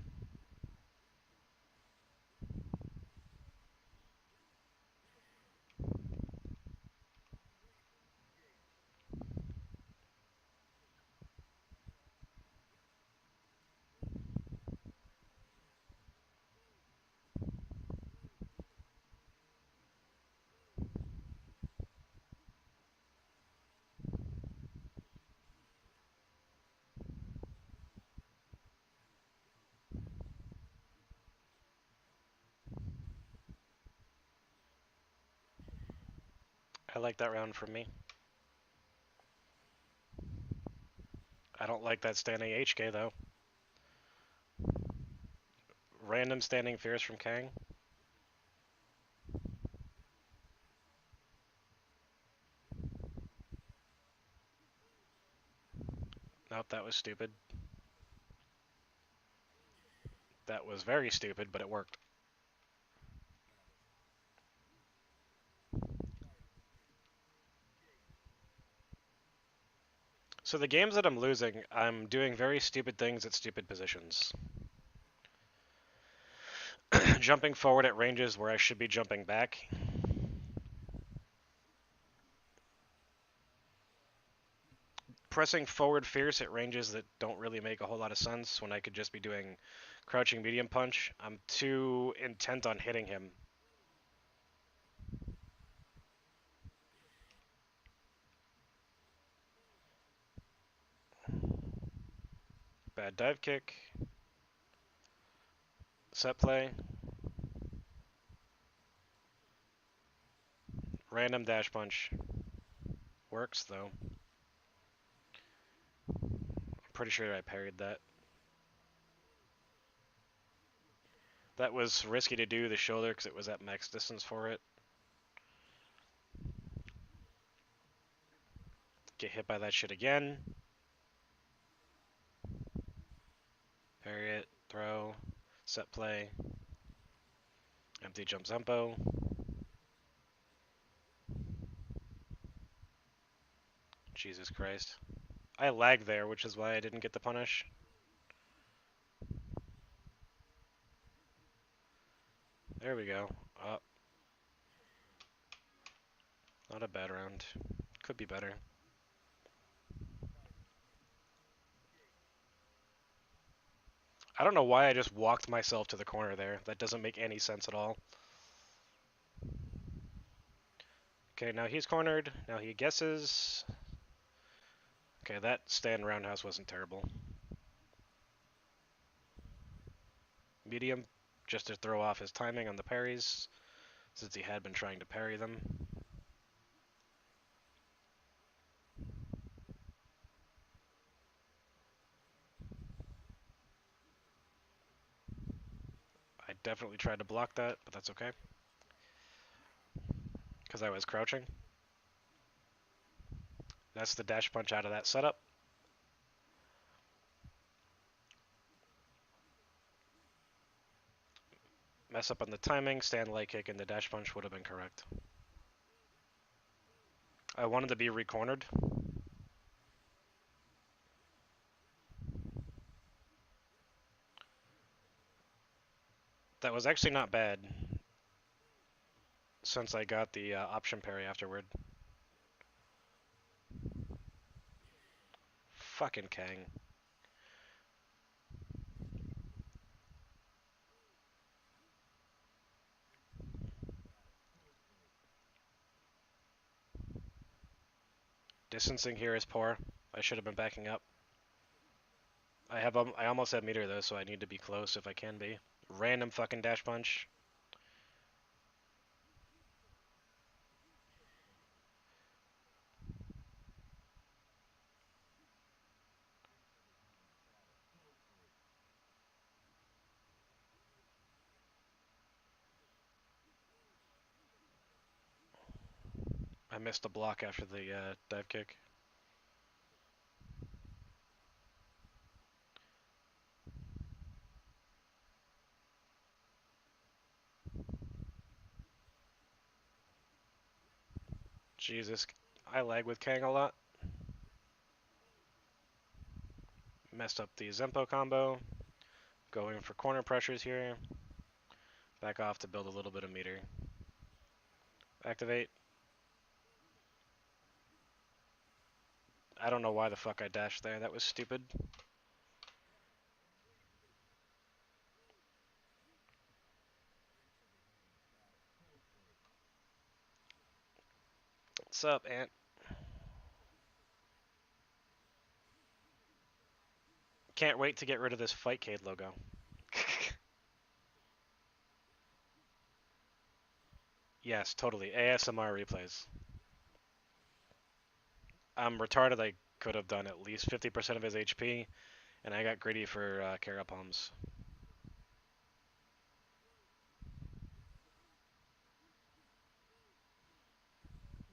S1: I like that round from me. I don't like that standing HK though. Random standing fears from Kang. Nope, that was stupid. That was very stupid, but it worked. So the games that I'm losing, I'm doing very stupid things at stupid positions. Jumping forward at ranges where I should be jumping back. Pressing forward fierce at ranges that don't really make a whole lot of sense when I could just be doing crouching medium punch. I'm too intent on hitting him. Bad dive kick. Set play. Random dash punch. Works though. I'm pretty sure I parried that. That was risky to do, the shoulder, because it was at max distance for it. Get hit by that shit again. Parry it, throw, set play. Empty jump Zempo. Jesus Christ. I lagged there, which is why I didn't get the punish. There we go. Oh, not a bad round. Could be better. I don't know why I just walked myself to the corner there. That doesn't make any sense at all. Okay, now he's cornered. Now he guesses. Okay, that stand roundhouse wasn't terrible. Medium, just to throw off his timing on the parries, since he had been trying to parry them. I definitely tried to block that, but that's okay. Because I was crouching. That's the dash punch out of that setup. Mess up on the timing, stand light kick, and the dash punch would have been correct. I wanted to be recornered. That was actually not bad, since I got the option parry afterward. Fucking Kang. Distancing here is poor. I should have been backing up. I almost have meter though, so I need to be close if I can be. Random fucking dash punch. I missed the block after the dive kick. Jesus, I lag with Kang a lot. Messed up the Zempo combo. Going for corner pressures here. Back off to build a little bit of meter. Activate. I don't know why the fuck I dashed there. That was stupid. What's up, Ant? Can't wait to get rid of this Fightcade logo. Yes, totally. ASMR replays. I'm retarded. I could have done at least 50% of his HP, and I got greedy for Carapalms.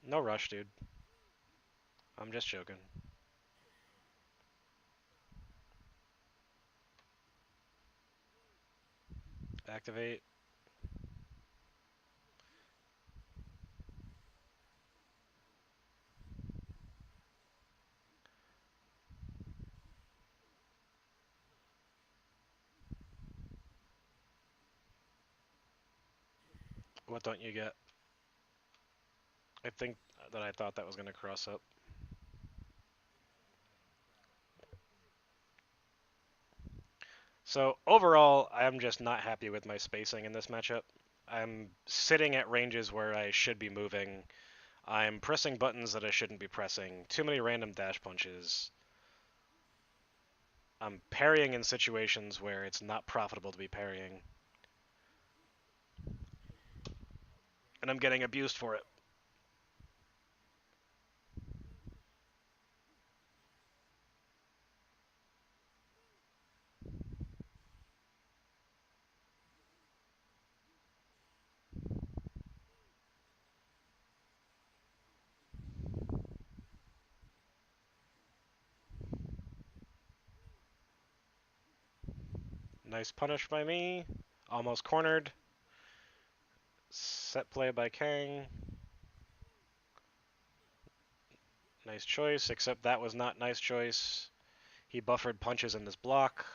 S1: No rush, dude. I'm just joking. Activate. What don't you get? I think that I thought that was going to cross up. So overall, I'm just not happy with my spacing in this matchup. I'm sitting at ranges where I should be moving. I'm pressing buttons that I shouldn't be pressing. Too many random dash punches. I'm parrying in situations where it's not profitable to be parrying. And I'm getting abused for it. Nice punish by me. Almost cornered. Set play by Kang. Nice choice, except that was not nice choice. He buffered punches in this block.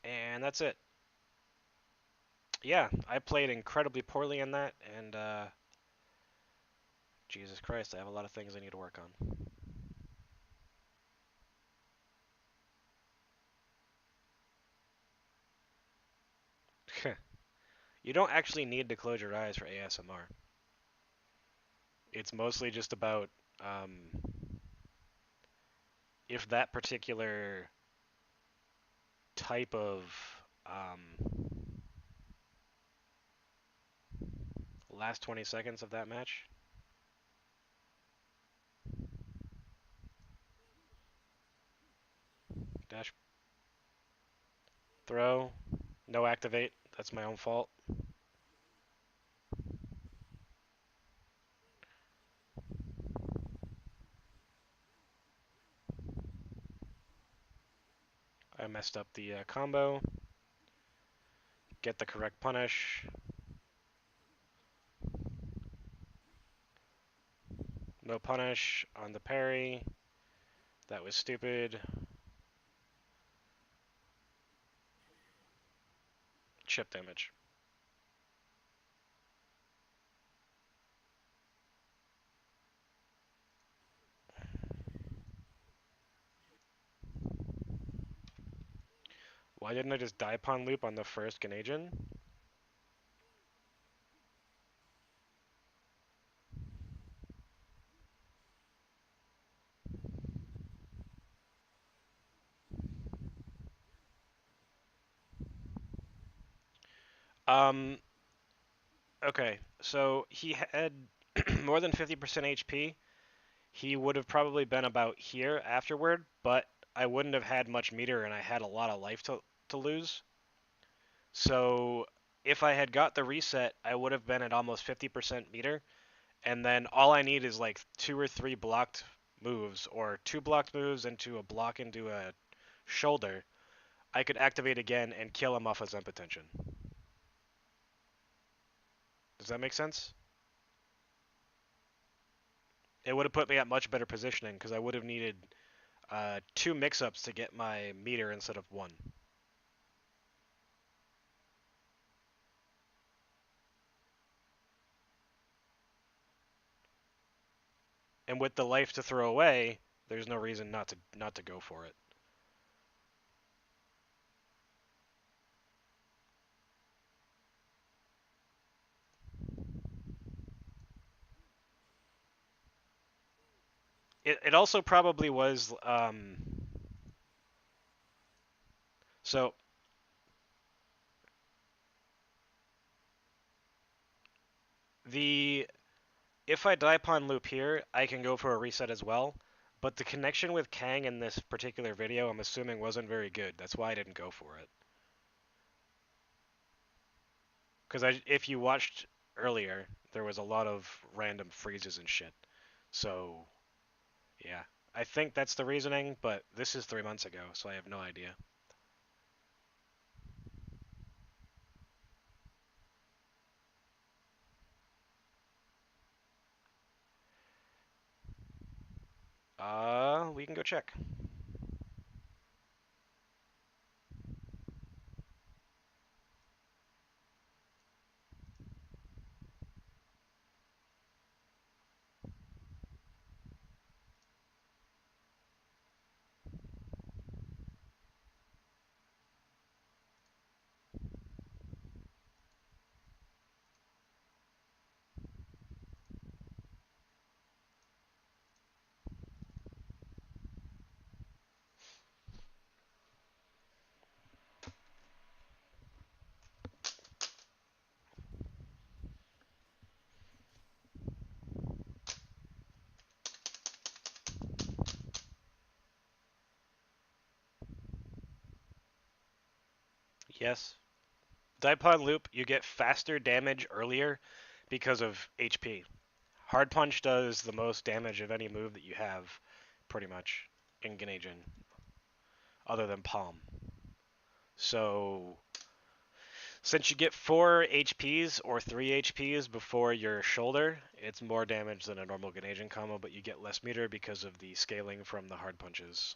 S1: And that's it. Yeah, I played incredibly poorly in that, and Jesus Christ, I have a lot of things I need to work on. You don't actually need to close your eyes for ASMR. It's mostly just about if that particular type of last 20 seconds of that match. Dash, throw, no activate. That's my own fault. I messed up the combo. Get the correct punish. No punish on the parry. That was stupid. Chip damage. Why didn't I just die upon loop on the first Ganajin? Um, okay, so he had more than 50% HP. He would have probably been about here afterward, but I wouldn't have had much meter and I had a lot of life to lose. So if I had got the reset, I would have been at almost 50% meter, and then all I need is like 2 or 3 blocked moves, or 2 blocked moves into a block into a shoulder. I could activate again and kill him off a Zen Tension. Does that make sense? It would have put me at much better positioning because I would have needed 2 mix-ups to get my meter instead of 1. And with the life to throw away, there's no reason not to go for it. It also probably was so the if I die upon loop here, I can go for a reset as well. But the connection with Kang in this particular video, I'm assuming, wasn't very good. That's why I didn't go for it. Because if you watched earlier, there was a lot of random freezes and shit. So, yeah. I think that's the reasoning, but this is 3 months ago, so I have no idea. We can go check. Yes. Dipod loop, you get faster damage earlier because of HP. Hard Punch does the most damage of any move that you have, pretty much, in Ganajin, other than Palm. So, since you get 4 HPs or 3 HPs before your shoulder, it's more damage than a normal Ganajin combo, but you get less meter because of the scaling from the Hard Punches.